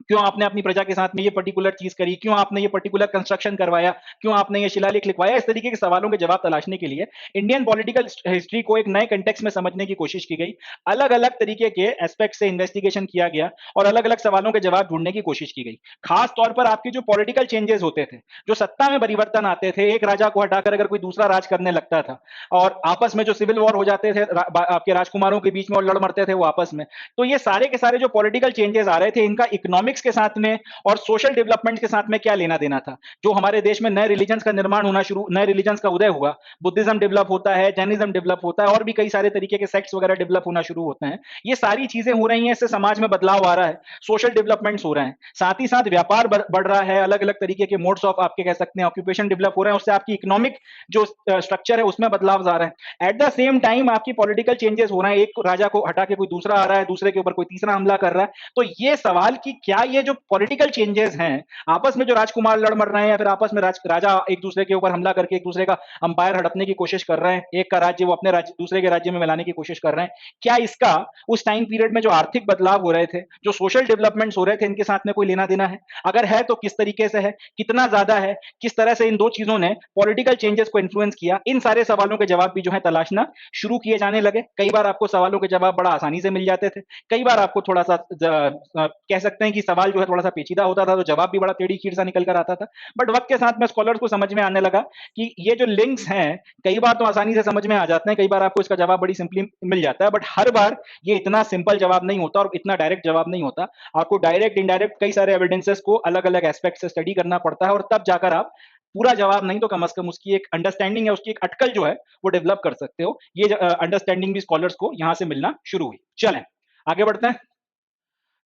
क्यों आपने अपनी प्रजा के साथ में ये पर्टिकुलर चीज करी, क्यों आपने ये पर्टिकुलर कंस्ट्रक्शन करवाया, क्यों आपने ये शिलालेख लिखवाया, इस तरीके के सवालों के जवाब तलाशने के लिए इंडियन पॉलिटिकल हिस्ट्री को एक नए कंटेक्स्ट में समझने की कोशिश की गई। अलग अलग तरीके के एस्पेक्ट से इन्वेस्टिगेशन किया गया और अलग अलग सवालों के जवाब ढूंढने की कोशिश की गई। खास तौर पर आपके जो पॉलिटिकल चेंजेस होते थे, जो सत्ता में परिवर्तन आते थे, एक राजा को हटाकर अगर कोई दूसरा राज करने लगता था, और आपस में जो सिविल वॉर हो जाते थे आपके राजकुमारों के बीच में और लड़ मरते थे वो आपस में, तो ये सारे के सारे जो पॉलिटिकल चेंजेस आ रहे थे इनका इकोनॉमिक्स के साथ में और सोशल डेवलपमेंट के साथ में क्या लेना देना था। जो हमारे देश में नए रिलीजन्स का निर्माण होना शुरू, नए रिलीजन्स का उदय हुआ, बुद्धिज्म डेवलप होता है, जैनिज्म डेवलप होता है, और भी कई सारे तरीके के सेक्ट्स वगैरह डेवलप होना शुरू होते हैं। ये सारी चीजें हो रही हैं, इससे समाज में बदलाव आ रहा है, सोशल डेवलपमेंट्स हो रहे हैं, साथ ही साथ व्यापार बढ़ रहा है, अलग अलग तरीके के मोड्स ऑफ आपके कह सकते हैं ऑक्यूपेशन डेवलप हो रहे हैं, उससे आपकी इकोनॉमिक जो स्ट्रक्चर है उसमें बदलाव आ रहा है। एट द सेम टाइम आपकी पॉलिटिकल चेंजेस हो रहे हैं, एक राजा को हटा के कोई दूसरा आ रहा है, दूसरे के ऊपर कोई तीसरा हमला कर रहा है। तो ये सवाल कि क्या ये जो पॉलिटिकल चेंजेस हैं, आपस में जो राजकुमार लड़ मर रहे हैं, या फिर आपस में राजा एक दूसरे के ऊपर हमला करके एक दूसरे का अंपायर हड़पने की कोशिश कर रहे हैं, एक का राज्य वो अपने राज्य दूसरे के राज्य में मिलाने की कोशिश कर रहे हैं, क्या इसका उस टाइम पीरियड में जो आर्थिक बदलाव हो रहे थे, जो सोशल डेवलपमेंट्स हो रहे थे, इनके साथ में कोई लेना देना है? अगर है तो किस तरीके से है, कितना ज्यादा है, किस तरह से इन दो चीजों ने पॉलिटिकल चेंजेस को इन्फ्लुएंस किया? इन सारे सवालों के जवाब भी जो है तलाशना शुरू किए जाने लगे। कई बार आपको सवालों के जवाब बड़ा आसानी से मिल जाते थे, कई बार आपको थोड़ा सा कह सकते हैं कि सवाल जो है थोड़ा सा पेचीदा होता था, तो जवाब भी बड़ा टेढ़ी खीर सा निकल कर आता था। बट वक्त के साथ में स्कॉलर्स को समझ में आने लगा कि ये जो लिंक्स हैं कई बार तो आसानी से समझ में आ जाते हैं, कई बार आपको इसका जवाब बड़ी सिंपली मिल जाता है, बट हर बार ये इतना सिंपल जवाब नहीं होता और इतना डायरेक्ट जवाब नहीं होता। आपको डायरेक्ट इनडायरेक्ट कई सारे एविडेंसेस को अलग अलग एस्पेक्ट से स्टडी करना पड़ता है, और तब जाकर आप पूरा जवाब नहीं तो कम से कम उसकी एक अंडरस्टैंडिंग है, उसकी एक अटकल जो है वो डेवलप कर सकते हो। ये अंडरस्टैंडिंग भी स्कॉलर्स को यहां से मिलना शुरू हुई। चलें आगे बढ़ते हैं।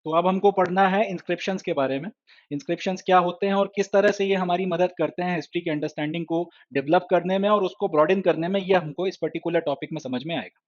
तो अब हमको पढ़ना है इंस्क्रिप्शंस के बारे में। इंस्क्रिप्शंस क्या होते हैं और किस तरह से ये हमारी मदद करते हैं हिस्ट्री की अंडरस्टैंडिंग को डेवलप करने में और उसको ब्रॉडन करने में, ये हमको इस पर्टिकुलर टॉपिक में समझ में आएगा।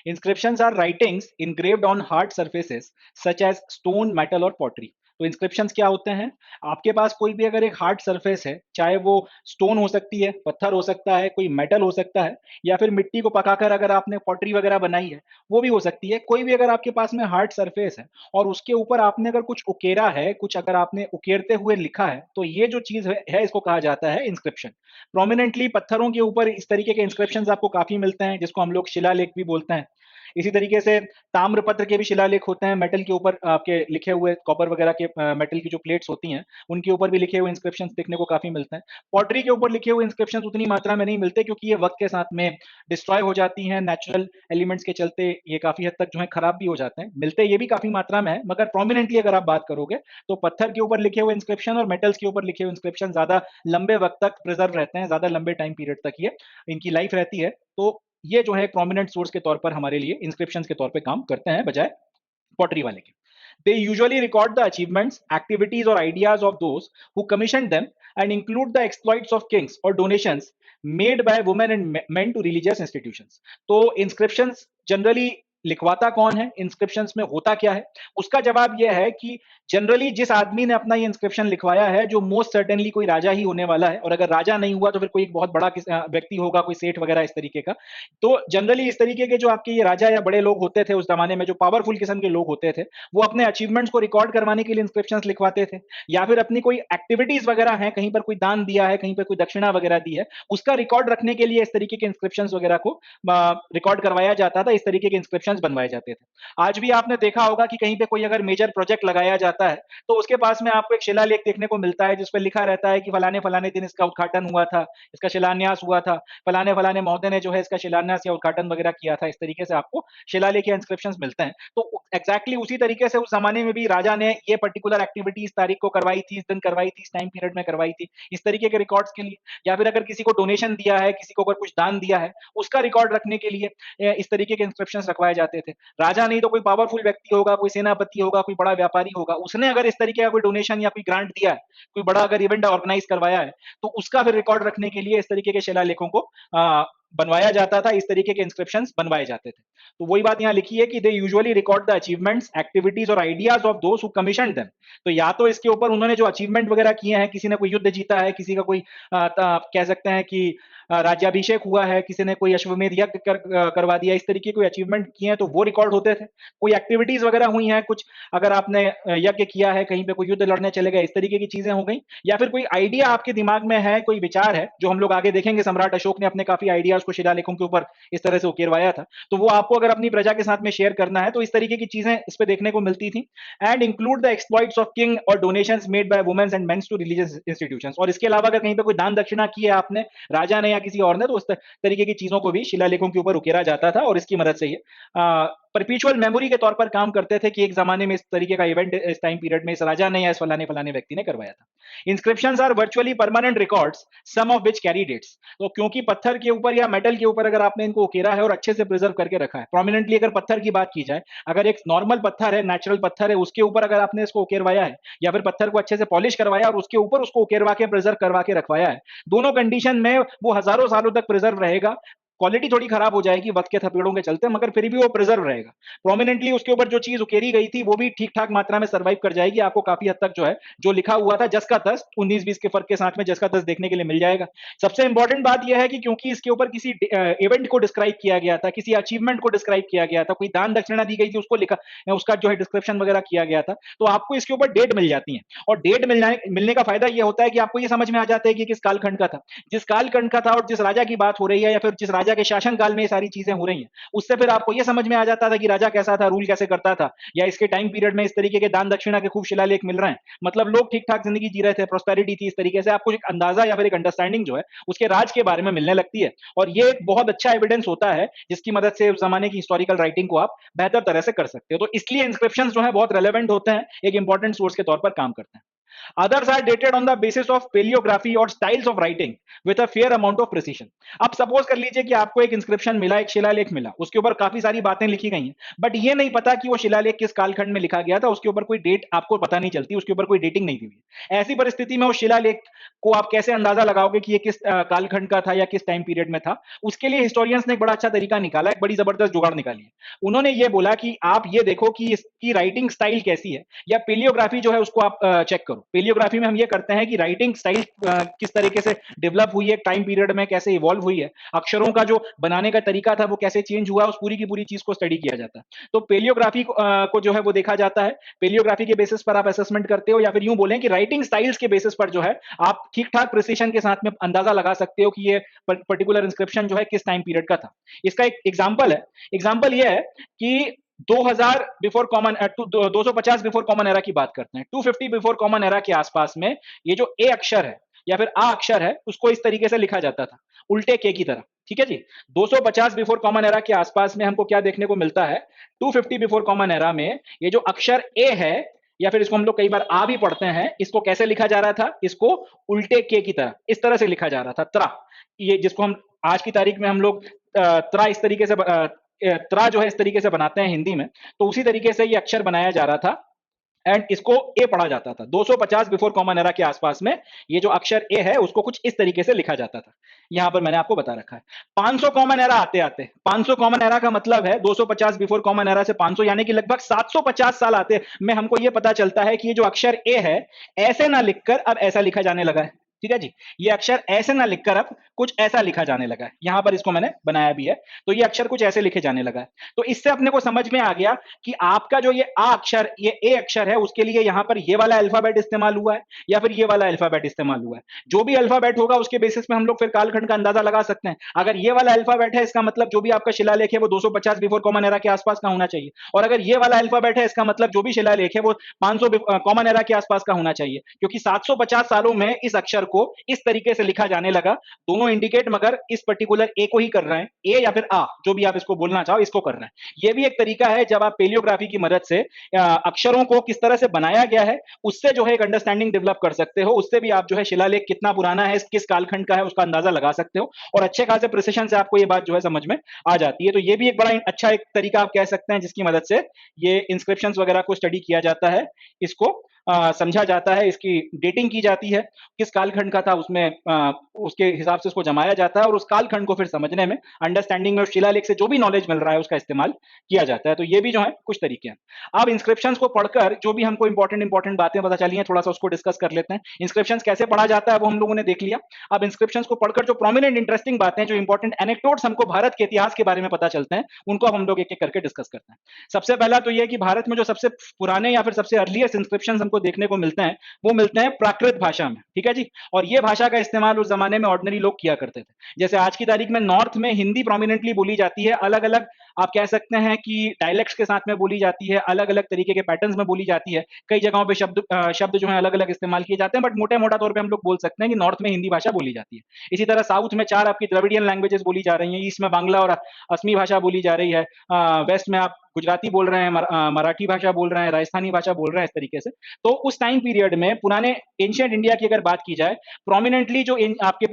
Inscriptions are writings engraved on hard surfaces such as stone, metal और pottery। तो इंस्क्रिप्शंस क्या होते हैं? आपके पास कोई भी अगर एक हार्ड सरफेस है, चाहे वो स्टोन हो सकती है, पत्थर हो सकता है, कोई मेटल हो सकता है, या फिर मिट्टी को पकाकर अगर आपने पॉटरी वगैरह बनाई है वो भी हो सकती है। कोई भी अगर आपके पास में हार्ड सरफेस है और उसके ऊपर आपने अगर कुछ उकेरा है, कुछ अगर आपने उकेरते हुए लिखा है, तो ये जो चीज है इसको कहा जाता है इंस्क्रिप्शन। प्रोमिनेंटली पत्थरों के ऊपर इस तरीके के इंस्क्रिप्शंस आपको काफी मिलते हैं, जिसको हम लोग शिलालेख भी बोलते हैं। इसी तरीके से ताम्रपत्र के भी शिलालेख होते हैं, मेटल के ऊपर आपके लिखे हुए, कॉपर वगैरह के मेटल की जो प्लेट्स होती हैं उनके ऊपर भी लिखे हुए इंस्क्रिप्शंस देखने को काफी मिलते हैं। पॉटरी के ऊपर लिखे हुए इंस्क्रिप्शंस उतनी मात्रा में नहीं मिलते, क्योंकि ये वक्त के साथ में डिस्ट्रॉय हो जाती हैं, नेचुरल एलिमेंट्स के चलते ये काफी हद तक जो है खराब भी हो जाते हैं। मिलते ये भी काफी मात्रा में है, मगर प्रोमिनेंटली अगर आप बात करोगे तो पत्थर के ऊपर लिखे हुए इंस्क्रिप्शन और मेटल्स के ऊपर लिखे हुए इंस्क्रिप्शन ज्यादा लंबे वक्त तक प्रिजर्व रहते हैं, ज्यादा लंबे टाइम पीरियड तक ये इनकी लाइफ रहती है। तो ये जो है प्रोमिनेंट सोर्स के तौर पर हमारे लिए इंस्क्रिप्शंस के तौर पे काम करते हैं, बजाय पॉटरी वाले के। They usually record the achievements, activities, or ideas of those who commissioned them and include the exploits of kings or donations made by women and men to religious institutions. तो inscriptions generally लिखवाता कौन है, इंस्क्रिप्शंस में होता क्या है? उसका जवाब यह है कि जनरली जिस आदमी ने अपना ये इंस्क्रिप्शन लिखवाया है, जो मोस्ट सर्टेनली कोई राजा ही होने वाला है, और अगर राजा नहीं हुआ तो फिर कोई एक बहुत बड़ा व्यक्ति होगा, कोई सेठ वगैरह इस तरीके का। तो जनरली इस तरीके के जो आपके ये राजा या बड़े लोग होते थे उस जमाने में, जो पावरफुल किस्म के लोग होते थे, वो अपने अचीवमेंट्स को रिकॉर्ड करवाने के लिए इंस्क्रिप्शंस लिखवाते थे, या फिर अपनी कोई एक्टिविटीज वगैरह हैं, कहीं पर कोई दान दिया है, कहीं पर कोई दक्षिणा वगैरह दी है, उसका रिकॉर्ड रखने के लिए इस तरीके के इंस्क्रिप्शंस वगैरह को रिकॉर्ड करवाया जाता था, इस तरीके के इंस्क्रिप्शंस बनवाए जाते थे। आज भी आपने देखा होगा कि कहीं पे कोई अगर मेजर प्रोजेक्ट लगाया जाता है तो उसके पास में आपको एक शिलालेख देखने को मिलता है जिस पर लिखा रहता है कि फलाने फलाने दिन इसका उद्घाटन हुआ था, इसका शिलान्यास हुआ था, फलाने फलाने महोदय ने जो है इसका शिलान्यास या उद्घाटन वगैरह किया था। इस तरीके से आपको शिलालेख या इंस्क्रिप्शंस मिलते हैं। तो एग्जैक्टली उसी तरीके से उस जमाने में भी राजा ने ये पर्टिकुलर एक्टिविटी इस तारीख को करवाई थी, इस दिन करवाई थी, इस टाइम पीरियड में करवाई थी, इस तरीके के रिकॉर्ड्स के लिए। या फिर अगर किसी को डोनेशन दिया है, किसी को अगर कुछ दान दिया है, उसका रिकॉर्ड रखने के लिए इस तरीके के इंस्क्रिप्शंस रखवाए जाते थे। राजा नहीं तो कोई पावरफुल व्यक्ति होगा, कोई सेनापति होगा, कोई बड़ा व्यापारी होगा, उसने अगर इस तरीके का कोई डोनेशन या कोई ग्रांट दिया है, कोई बड़ा अगर इवेंट ऑर्गेनाइज करवाया है, तो उसका फिर रिकॉर्ड रखने के लिए इस तरीके के शिलालेखों को बनवाया जाता था, इस तरीके के इंस्क्रिप्शंस बनवाए जाते थे। तो वही बात यहाँ लिखी है कि they usually record the achievements, activities और ideas of those who commissioned them. तो या तो इसके ऊपर उन्होंने जो अचीवमेंट वगैरह किए हैं, किसी ने कोई युद्ध जीता है, किसी का कोई कह सकते हैं कि राज्याभिषेक हुआ है, किसी ने कोई अश्वमेध यज्ञ करवा दिया, इस तरीके कोई अचीवमेंट किए हैं तो वो रिकॉर्ड होते थे। कोई एक्टिविटीज वगैरह हुई हैं, कुछ अगर आपने यज्ञ किया है, कहीं पे कोई युद्ध लड़ने चले गए, इस तरीके की चीजें हो गई। या फिर कोई आइडिया आपके दिमाग में है, कोई विचार है, जो हम लोग आगे देखेंगे, सम्राट अशोक ने अपने काफी आइडियाज को शिलालेखों के ऊपर इस तरह से उकेरवाया था, तो वो आपको अगर अपनी प्रजा के साथ में शेयर करना है तो इस तरीके की चीजें इस पे देखने को मिलती थी। And include the exploits of king और donations made by womens and mens to religious institutions. और इसके अलावा अगर कहीं पे कोई दान दक्षिणा की है आपने, राजा ने या किसी और ने, तो उस तरीके की चीजों को भी शिलालेखों के ऊपर उकेरा जाता था, और इसकी मदद से ये परपीचुअल मेमोरी के तौर पर काम करते थे कि एक जमाने में इस तरीके का इवेंट इस टाइम पीरियड में इस राजा ने या इस फलाने फलाने व्यक्ति ने करवाया था। Inscriptions are virtually permanent records, some of which carry dates. तो क्योंकि पत्थर के ऊपर या मेटल के ऊपर अगर आपने इनको उकेरा है और अच्छे से प्रिजर्व करके रखा है, प्रोमिनेंटली अगर पत्थर की बात की जाए, अगर एक नॉर्मल पत्थर है, नेचुरल पत्थर है, उसके ऊपर अगर आपने इसको उकेरवाया है, या फिर पत्थर को अच्छे से पॉलिश करवाया और उसके ऊपर उसको उकेरवा के प्रिजर्व करवा के रखवाया है, दोनों कंडीशन में वो हजारों सालों तक प्रिजर्व रहेगा। क्वालिटी थोड़ी खराब हो जाएगी वक्त के थपेड़ों के चलते, मगर फिर भी वो प्रिजर्व रहेगा। प्रोमिनेंटली उसके ऊपर जो चीज उकेरी गई थी वो भी ठीक ठाक मात्रा में सर्वाइव कर जाएगी। आपको काफी हद तक जो है जो लिखा हुआ था जस का तस, 19-20 के फर्क के साथ में जस का तस देखने के लिए मिल जाएगा। सबसे इंपॉर्टेंट बात यह है कि क्योंकि इसके ऊपर किसी इवेंट को डिस्क्राइब किया गया था, किसी अचीवमेंट को डिस्क्राइब किया गया था, कोई दान दक्षिणा दी गई थी उसको लिखा, उसका जो है डिस्क्रिप्शन वगैरह किया गया था, तो आपको इसके ऊपर डेट मिल जाती है। और डेट मिलने का फायदा यह होता है कि आपको ये समझ में आ जाता है कि किस कालखंड का था, जिस कालखंड का था और जिस राजा की बात हो रही है, या फिर जिस राजा के शासन काल में सारी चीजें हो रही हैं, उससे फिर आपको यह समझ में आ जाता था कि राजा कैसा था, रूल कैसे करता था, या इसके टाइम पीरियड में इस तरीके के दान दक्षिणा के खूब शिलालेख मिल रहे हैं, मतलब लोग ठीक ठाक जिंदगी जी रहे थे, प्रोस्पेरिटी थी, इस तरीके से आपको एक अंदाजा या फिर एक अंडरस्टैंडिंग जो है उसके राज के बारे में मिलने लगती है। और ये एक बहुत अच्छा एविडेंस होता है जिसकी मदद से उस जमाने की हिस्टोरिकल राइटिंग को आप बेहतर तरह से कर सकते हो। तो इसलिए इंस्क्रिप्शंस जो है बहुत रेलेवेंट होते हैं, एक इंपॉर्टेंट सोर्स के तौर पर काम करते हैं। Others are dated on the basis of paleography or styles of writing with a fair amount of precision. अब सपोज कर लीजिए कि आपको एक इंस्क्रिप्शन मिला, एक शिलालेख मिला, उसके ऊपर काफी सारी बातें लिखी गई हैं, बट ये नहीं पता कि वो शिलालेख किस कालखंड में लिखा गया था, उसके ऊपर कोई डेट आपको पता नहीं चलती, उसके ऊपर कोई डेटिंग नहीं दी हुई। ऐसी परिस्थिति में उस शिलालेख को आप कैसे अंदाजा लगाओगे कि ये किस कालखंड का था या किस टाइम पीरियड में था? उसके लिए हिस्टोरियंस ने एक बड़ा अच्छा तरीका निकाला, एक बड़ी जबरदस्त जुगाड़ निकाली है। उन्होंने ये बोला कि आप ये देखो कि इसकी राइटिंग स्टाइल कैसी है, या पेलियोग्राफी जो है उसको आप चेक करो। पेलियोग्राफी में हम ये करते हैं कि राइटिंग स्टाइल किस तरीके से डेवलप हुई है, टाइम पीरियड में कैसे इवॉल्व हुई है, अक्षरों का जो बनाने का तरीका था वो कैसे चेंज हुआ, उस पूरी की पूरी चीज को स्टडी किया जाता है। तो पेलियोग्राफी को जो है वो देखा जाता है। पेलियोग्राफी के बेसिस पर आप असेसमेंट करते हो, या फिर यूं बोलें कि राइटिंग स्टाइल्स के बेसिस पर जो है आप ठीक ठाक प्रिसिशन के साथ में अंदाजा लगा सकते हो कि ये पर्टिकुलर इंस्क्रिप्शन जो है किस टाइम पीरियड का था। इसका एक एग्जाम्पल है, एग्जाम्पल ये है कि 2000 before common 250 before common era की बात करते हैं, 250 बिफोर कॉमन एरा के आसपास में ये जो ए अक्षर है या फिर आ अक्षर है उसको इस तरीके से लिखा जाता था, उल्टे के की तरह। ठीक है जी। 250 बिफोर कॉमन एरा के आसपास में हमको क्या देखने को मिलता है, 250 बिफोर कॉमन एरा में ये जो अक्षर ए है, या फिर इसको हम लोग कई बार आ भी पढ़ते हैं, इसको कैसे लिखा जा रहा था, इसको उल्टे के की तरह इस तरह से लिखा जा रहा था, त्रा। ये जिसको हम आज की तारीख में हम लोग त्रा इस तरीके से त्रा जो है इस तरीके से बनाते हैं हिंदी में, तो उसी तरीके से ये अक्षर बनाया जा रहा था एंड इसको ए पढ़ा जाता था। 250 बिफोर कॉमन एरा के आसपास में ये जो अक्षर ए है उसको कुछ इस तरीके से लिखा जाता था। यहां पर मैंने आपको बता रखा है। 500 कॉमन एरा आते आते, 500 कॉमन एरा का मतलब है 250 बिफोर कॉमन एरा से 500 यानी कि लगभग 750 साल आते में हमको ये पता चलता है कि ये जो अक्षर ए है ऐसे ना लिखकर अब ऐसा लिखा जाने लगा है। ठीक है जी, ये अक्षर ऐसे ना लिखकर अब कुछ ऐसा लिखा जाने लगा है। यहां पर इसको मैंने बनाया भी है, तो ये अक्षर कुछ ऐसे लिखे जाने लगा है। तो इससे अपने को समझ में आ गया कि आपका जो ये आ अक्षर, ये ए अक्षर है, उसके लिए यहां पर ये वाला अल्फाबेट इस्तेमाल हुआ है या फिर ये वाला अल्फाबेट इस्तेमाल हुआ है। जो भी अल्फाबेट होगा उसके बेसिस पे हम लोग फिर कालखंड का अंदाजा लगा सकते हैं। अगर ये वाला अल्फाबेट है इसका मतलब जो भी आपका शिलालेख है वो 250 बिफोर कॉमन एरा के आसपास का होना चाहिए, और अगर ये वाला अल्फाबेट है इसका मतलब जो भी शिलालेख है वो 500 कॉमन एरा के आसपास का होना चाहिए, क्योंकि 750 सालों में इस अक्षर को इस तरीके से लिखा जाने लगा। दोनों इंडिकेट मगर इस पर्टिकुलर ए को ही कर रहे हैं, ए या फिर आ, जो भी आप इसको बोलना चाहो इसको कर रहे हैं। ये भी एक तरीका है जब आप पेलियोग्राफी की मदद से अक्षरों को किस तरह से बनाया गया है उससे जो है एक अंडरस्टैंडिंग डेवलप कर सकते हो। उससे भी आप जो है शिलालेख कितना पुराना है, किस कालखंड का है, उसका अंदाजा लगा सकते हो और अच्छे खासे प्रिसिशन से आपको ये बात जो है समझ में आ जाती है। तो ये भी एक बड़ा अच्छा एक तरीका आप कह सकते हैं जिसकी मदद से ये इंस्क्रिप्शन वगैरह को स्टडी किया जाता है, इसको समझा जाता है, इसकी डेटिंग की जाती है, किस कालखंड का था उसमें उसके हिसाब से उसको जमाया जाता है और उस कालखंड को फिर समझने में, अंडरस्टैंडिंग में उस शिलालेख से जो भी नॉलेज मिल रहा है उसका इस्तेमाल किया जाता है। तो ये भी जो है कुछ तरीके हैं। अब इंस्क्रिप्शंस को पढ़कर जो भी हमको इंपॉर्टेंट बातें पता चली हैं थोड़ा सा उसको डिस्कस कर लेते हैं। इंस्क्रिप्शंस कैसे पढ़ा जाता है वो हम लोगों ने देख लिया। अब इंस्क्रिप्शंस को पढ़कर जो प्रोमिनेंट इंटरेस्टिंग बातें, जो इंपॉर्टेंट एनेक्डोट्स हमको भारत के इतिहास के बारे में पता चलते हैं, उनको अब हम लोग एक एक करके डिस्कस करते हैं। सबसे पहला तो ये कि भारत में जो सबसे पुराने या फिर सबसे अर्लीस्ट इंस्क्रिप्शंस हमको देखने को मिलते हैं वो मिलते हैं प्राकृत भाषा में। ठीक है जी, और ये भाषा का इस्तेमाल उस जमाने में ऑर्डिनरी लोग किया करते थे। जैसे आज की तारीख में नॉर्थ में हिंदी प्रोमिनेंटली बोली जाती है, अलग अलग आप कह सकते हैं कि डायलेक्ट्स के साथ में बोली जाती है, अलग अलग तरीके के पैटर्न्स में बोली जाती है। कई जगहों पे शब्द जो है अलग अलग इस्तेमाल किए जाते हैं, बट मोटे मोटा तौर पे हम लोग बोल सकते हैं कि नॉर्थ में हिंदी भाषा बोली जाती है। इसी तरह साउथ में 4 आपकी द्रविडियन लैंग्वेजेस बोली जा रही हैं, ईस्ट में बांग्ला और असमी भाषा बोली जा रही है, वेस्ट में आप गुजराती बोल रहे हैं, मराठी भाषा बोल रहे हैं, राजस्थानी भाषा बोल रहे हैं, इस तरीके से। तो उस टाइम पीरियड में पुराने एंशिएंट इंडिया की अगर बात की जाए, प्रोमिनेंटली जो आपके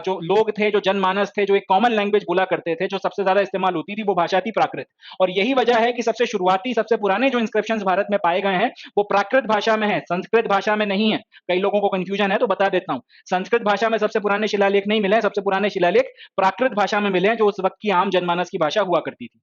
जो लोग थे, जो जनमानस थे, जो एक कॉमन लैंग्वेज बोला करते थे, जो सबसे ज्यादा इस्तेमाल होती थी, वो भाषा थी प्राकृत। और यही वजह है कि सबसे शुरुआती, सबसे पुराने जो इंस्क्रिप्शंस भारत में पाए गए हैं वो प्राकृत भाषा में है, संस्कृत भाषा में नहीं है। कई लोगों को कंफ्यूजन है तो बता देता हूं, संस्कृत भाषा में सबसे पुराने शिलालेख नहीं मिले हैं, सबसे पुराने शिलालेख प्राकृत भाषा में मिले हैं, जो उस वक्त की आम जनमानस की भाषा हुआ करती थी।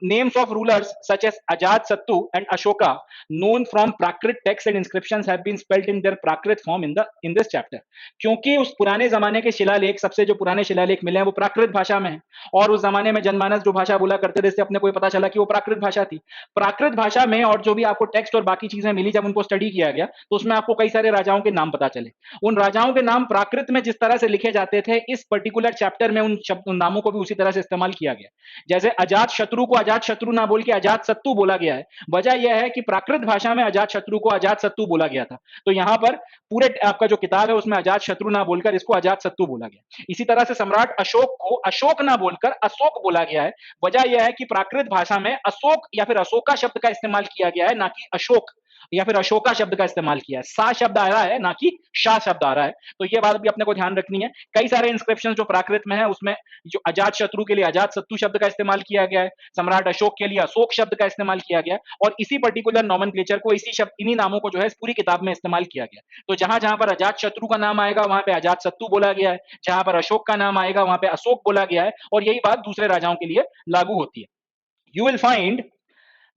Names of rulers such as Ajat-Sattu and Ashoka, known from Prakrit texts and inscriptions, have been spelt in their Prakrit form in this chapter. क्योंकि उस पुराने जमाने के शिलालेख, सबसे जो पुराने शिलालेख मिले हैं वो प्राकृत भाषा में है, और उस जमाने में जनमानस जो भाषा बोला करते थे, इससे अपने को ये पता चला कि वो प्राकृत भाषा थी। प्राकृत भाषा में और जो भी आपको टेक्स्ट और बाकी चीजें मिली, जब उनको स्टडी किया गया तो उसमें आपको कई सारे राजाओं के नाम पता चले। उन राजाओं के नाम प्राकृत में जिस तरह से लिखे जाते थे, इस पर्टिकुलर चैप्टर में उन नामों को भी उसी तरह से इस्तेमाल किया गया। जैसे अजात शत्रु को अजात शत्रु ना बोल के अजात सत्तु बोला गया है, वजह यह है कि प्राकृत भाषा में अजात शत्रु को अजात सत्तु बोला गया था। तो यहां पर पूरे आपका जो किताब है उसमें अजात शत्रु ना बोलकर इसको अजात सत्तु बोला गया। इसी तरह से सम्राट अशोक को अशोक ना बोलकर अशोक बोला गया है, वजह यह है कि प्राकृत भाषा में अशोक या फिर अशोका शब्द का इस्तेमाल किया गया है, ना कि अशोक या फिर अशोका शब्द का इस्तेमाल किया है। सा शब्द आ रहा है ना कि शाह शब्द आ रहा है, तो ये बात भी अपने को ध्यान रखनी है। कई सारे इंस्क्रिप्शन जो प्राकृत में है उसमें जो अजात शत्रु के लिए अजात सत्तु शब्द का इस्तेमाल किया गया है, सम्राट अशोक के लिए अशोक शब्द का इस्तेमाल किया गया है, और इसी पर्टिकुलर नॉमेनक्लेचर को, इसी शब्द, इन्हीं नामों को जो है इस पूरी किताब में इस्तेमाल किया गया। तो जहां जहां पर अजात शत्रु का नाम आएगा वहां पे अजात सत्तु बोला गया है, जहां पर अशोक का नाम आएगा वहां पे अशोक बोला गया है, और यही बात दूसरे राजाओं के लिए लागू होती है। You will find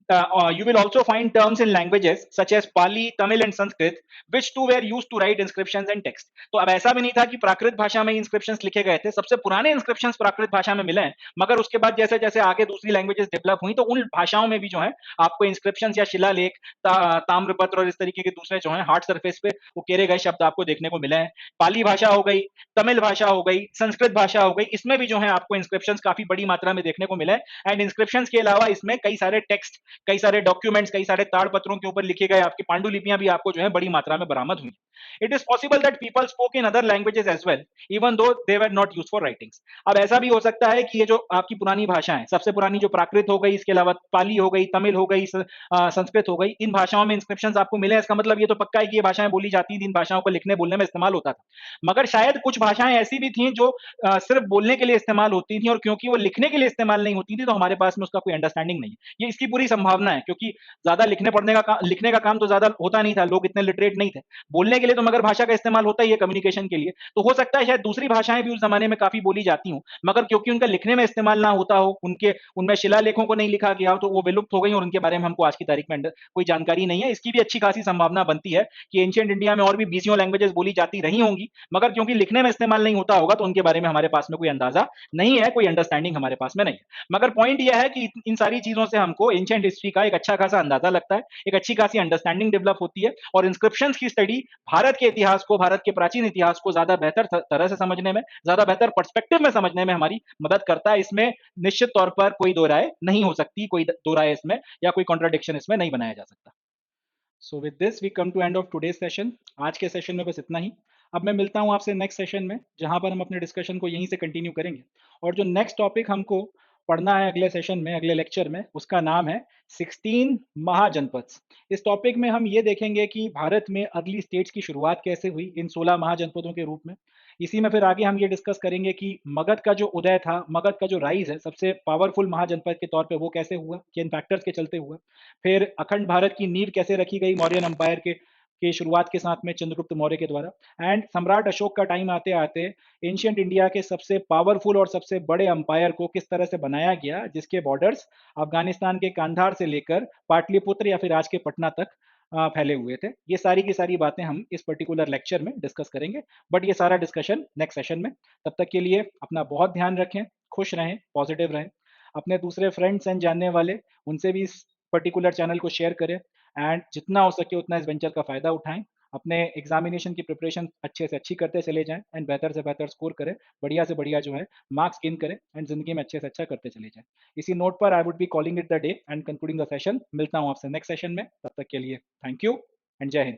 you will also find terms in languages such as Pali, Tamil and Sanskrit, which too were used to write inscriptions and text. तो अब ऐसा भी नहीं था कि प्राकृत भाषा में इंस्क्रिप्शंस लिखे गए थे, सबसे पुराने इंस्क्रिप्शंस प्राकृत भाषा में मिले हैं, मगर उसके बाद जैसे जैसे आगे दूसरी लैंग्वेजेस डेवलप हुई तो उन भाषाओं में भी जो है आपको इंस्क्रिप्शंस या शिलालेख, ताम्रपत्र और इस तरीके के दूसरे जो है हार्ड सरफेस पे उकेरे गए शब्द आपको देखने को मिले हैं। पाली भाषा हो गई, तमिल भाषा हो गई, संस्कृत भाषा हो गई, इसमें भी जो है आपको इंस्क्रिप्शंस काफी बड़ी मात्रा में देखने को मिले हैं। एंड इंस्क्रिप्शंस के अलावा इसमें कई सारे टेक्स्ट कई सारे डॉक्यूमेंट्स, कई सारे ताड़पत्रों के ऊपर लिखे गए आपकी पांडुलिपियां भी आपको जो है बड़ी मात्रा में बरामद हुई। It is possible that people spoke in other languages as well, even though they were not used for writings. अब ऐसा भी हो सकता है कि ये जो आपकी पुरानी भाषा है, सबसे पुरानी जो प्राकृत हो गई, इसके अलावा पाली हो गई, तमिल हो गई, संस्कृत हो गई, इन भाषाओं में इंस्क्रिप्शन आपको मिले, इसका मतलब ये तो पक्का है कि ये भाषाएं बोली जाती थी, इन भाषाओं को लिखने बोलने में इस्तेमाल होता था। मगर शायद कुछ भाषाएं ऐसी भी थी जो सिर्फ बोलने के लिए इस्तेमाल होती थी, और क्योंकि वो लिखने के लिए इस्तेमाल नहीं होती थी तो हमारे पास में उसका कोई अंडरस्टैंडिंग नहीं है। ये इसकी पूरी संभावना है, क्योंकि ज्यादा लिखने का काम तो ज्यादा होता नहीं था, लोग इतने लिटरेट नहीं थे। बोलने के लिए तो मगर भाषा का इस्तेमाल होता ही है कम्युनिकेशन के लिए। तो हो सकता है शायद दूसरी भाषाएं भी उस जमाने में काफी बोली जाती हूँ, मगर क्योंकि उनका लिखने में इस्तेमाल ना होता हो, उनके उनमें शिलालेखों को नहीं लिखा गया हो, तो वो विलुप्त हो गई और उनके बारे में हमको आज की तारीख में कोई जानकारी नहीं है। इसकी भी अच्छी खासी संभावना बनती है कि एंशिएंट इंडिया में और भी बीसियों लैंग्वेजेस बोली जाती रही होंगी, मगर क्योंकि लिखने में इस्तेमाल नहीं होता होगा तो उनके बारे में हमारे पास में कोई अंदाजा नहीं है, कोई अंडरस्टैंडिंग हमारे पास में नहीं है। मगर पॉइंट यह है कि इन सारी चीजों से हमको एंशिएंट हिस्ट्री का एक अच्छा खासा अंदाजा लगता है, एक अच्छी खासी अंडरस्टैंडिंग डेवलप होती है, और इंस्क्रिप्शन की स्टडी भारत के इतिहास को, भारत के प्राचीन इतिहास को ज्यादा बेहतर तरह से समझने में, ज्यादा बेहतर पर्सपेक्टिव में समझने में हमारी मदद करता है। इसमें निश्चित तौर पर कोई दो राय नहीं हो सकती, कोई दो राय इसमें या कोई कॉन्ट्राडिक्शन इसमें नहीं बनाया जा सकता। So with this we come to end of today's session. आज के सेशन में बस इतना ही। अब मैं मिलता हूं आपसे नेक्स्ट सेशन में, जहां पर हम अपने डिस्कशन को यहीं से कंटिन्यू करेंगे। और जो नेक्स्ट टॉपिक हमको पढ़ना है अगले सेशन में, अगले लेक्चर में, उसका नाम है 16 महाजनपद। इस टॉपिक में हम ये देखेंगे कि भारत में अर्ली स्टेट्स की शुरुआत कैसे हुई इन 16 महाजनपदों के रूप में। इसी में फिर आगे हम ये डिस्कस करेंगे कि मगध का जो उदय था, मगध का जो राइज है सबसे पावरफुल महाजनपद के तौर पे, वो कैसे हुआ, किन फैक्टर्स के चलते हुआ। फिर अखंड भारत की नींव कैसे रखी गई मौर्यन अंपायर के शुरुआत के साथ में चंद्रगुप्त मौर्य के द्वारा। एंड सम्राट अशोक का टाइम आते आते एंशियंट इंडिया के सबसे पावरफुल और सबसे बड़े अंपायर को किस तरह से बनाया गया, जिसके बॉर्डर्स अफगानिस्तान के कांधार से लेकर पाटलिपुत्र या फिर आज के पटना तक फैले हुए थे। ये सारी की सारी बातें हम इस पर्टिकुलर लेक्चर में डिस्कस करेंगे, बट ये सारा डिस्कशन नेक्स्ट सेशन में। तब तक के लिए अपना बहुत ध्यान रखें, खुश रहें, पॉजिटिव रहें। अपने दूसरे फ्रेंड्स एंड जानने वाले, उनसे भी इस पर्टिकुलर चैनल को शेयर करें, एंड जितना हो सके उतना इस वेंचर का फ़ायदा उठाएं। अपने एग्जामिनेशन की प्रिपरेशन अच्छे से अच्छी करते चले जाएं, एंड बेहतर से बेहतर स्कोर करें, बढ़िया से बढ़िया जो है मार्क्स गेन करें, एंड ज़िंदगी में अच्छे से अच्छा करते चले जाएं। इसी नोट पर I would be calling it the day and concluding the session. मिलता हूँ आपसे नेक्स्ट सेशन में, तब तक के लिए thank you and Jai Hind.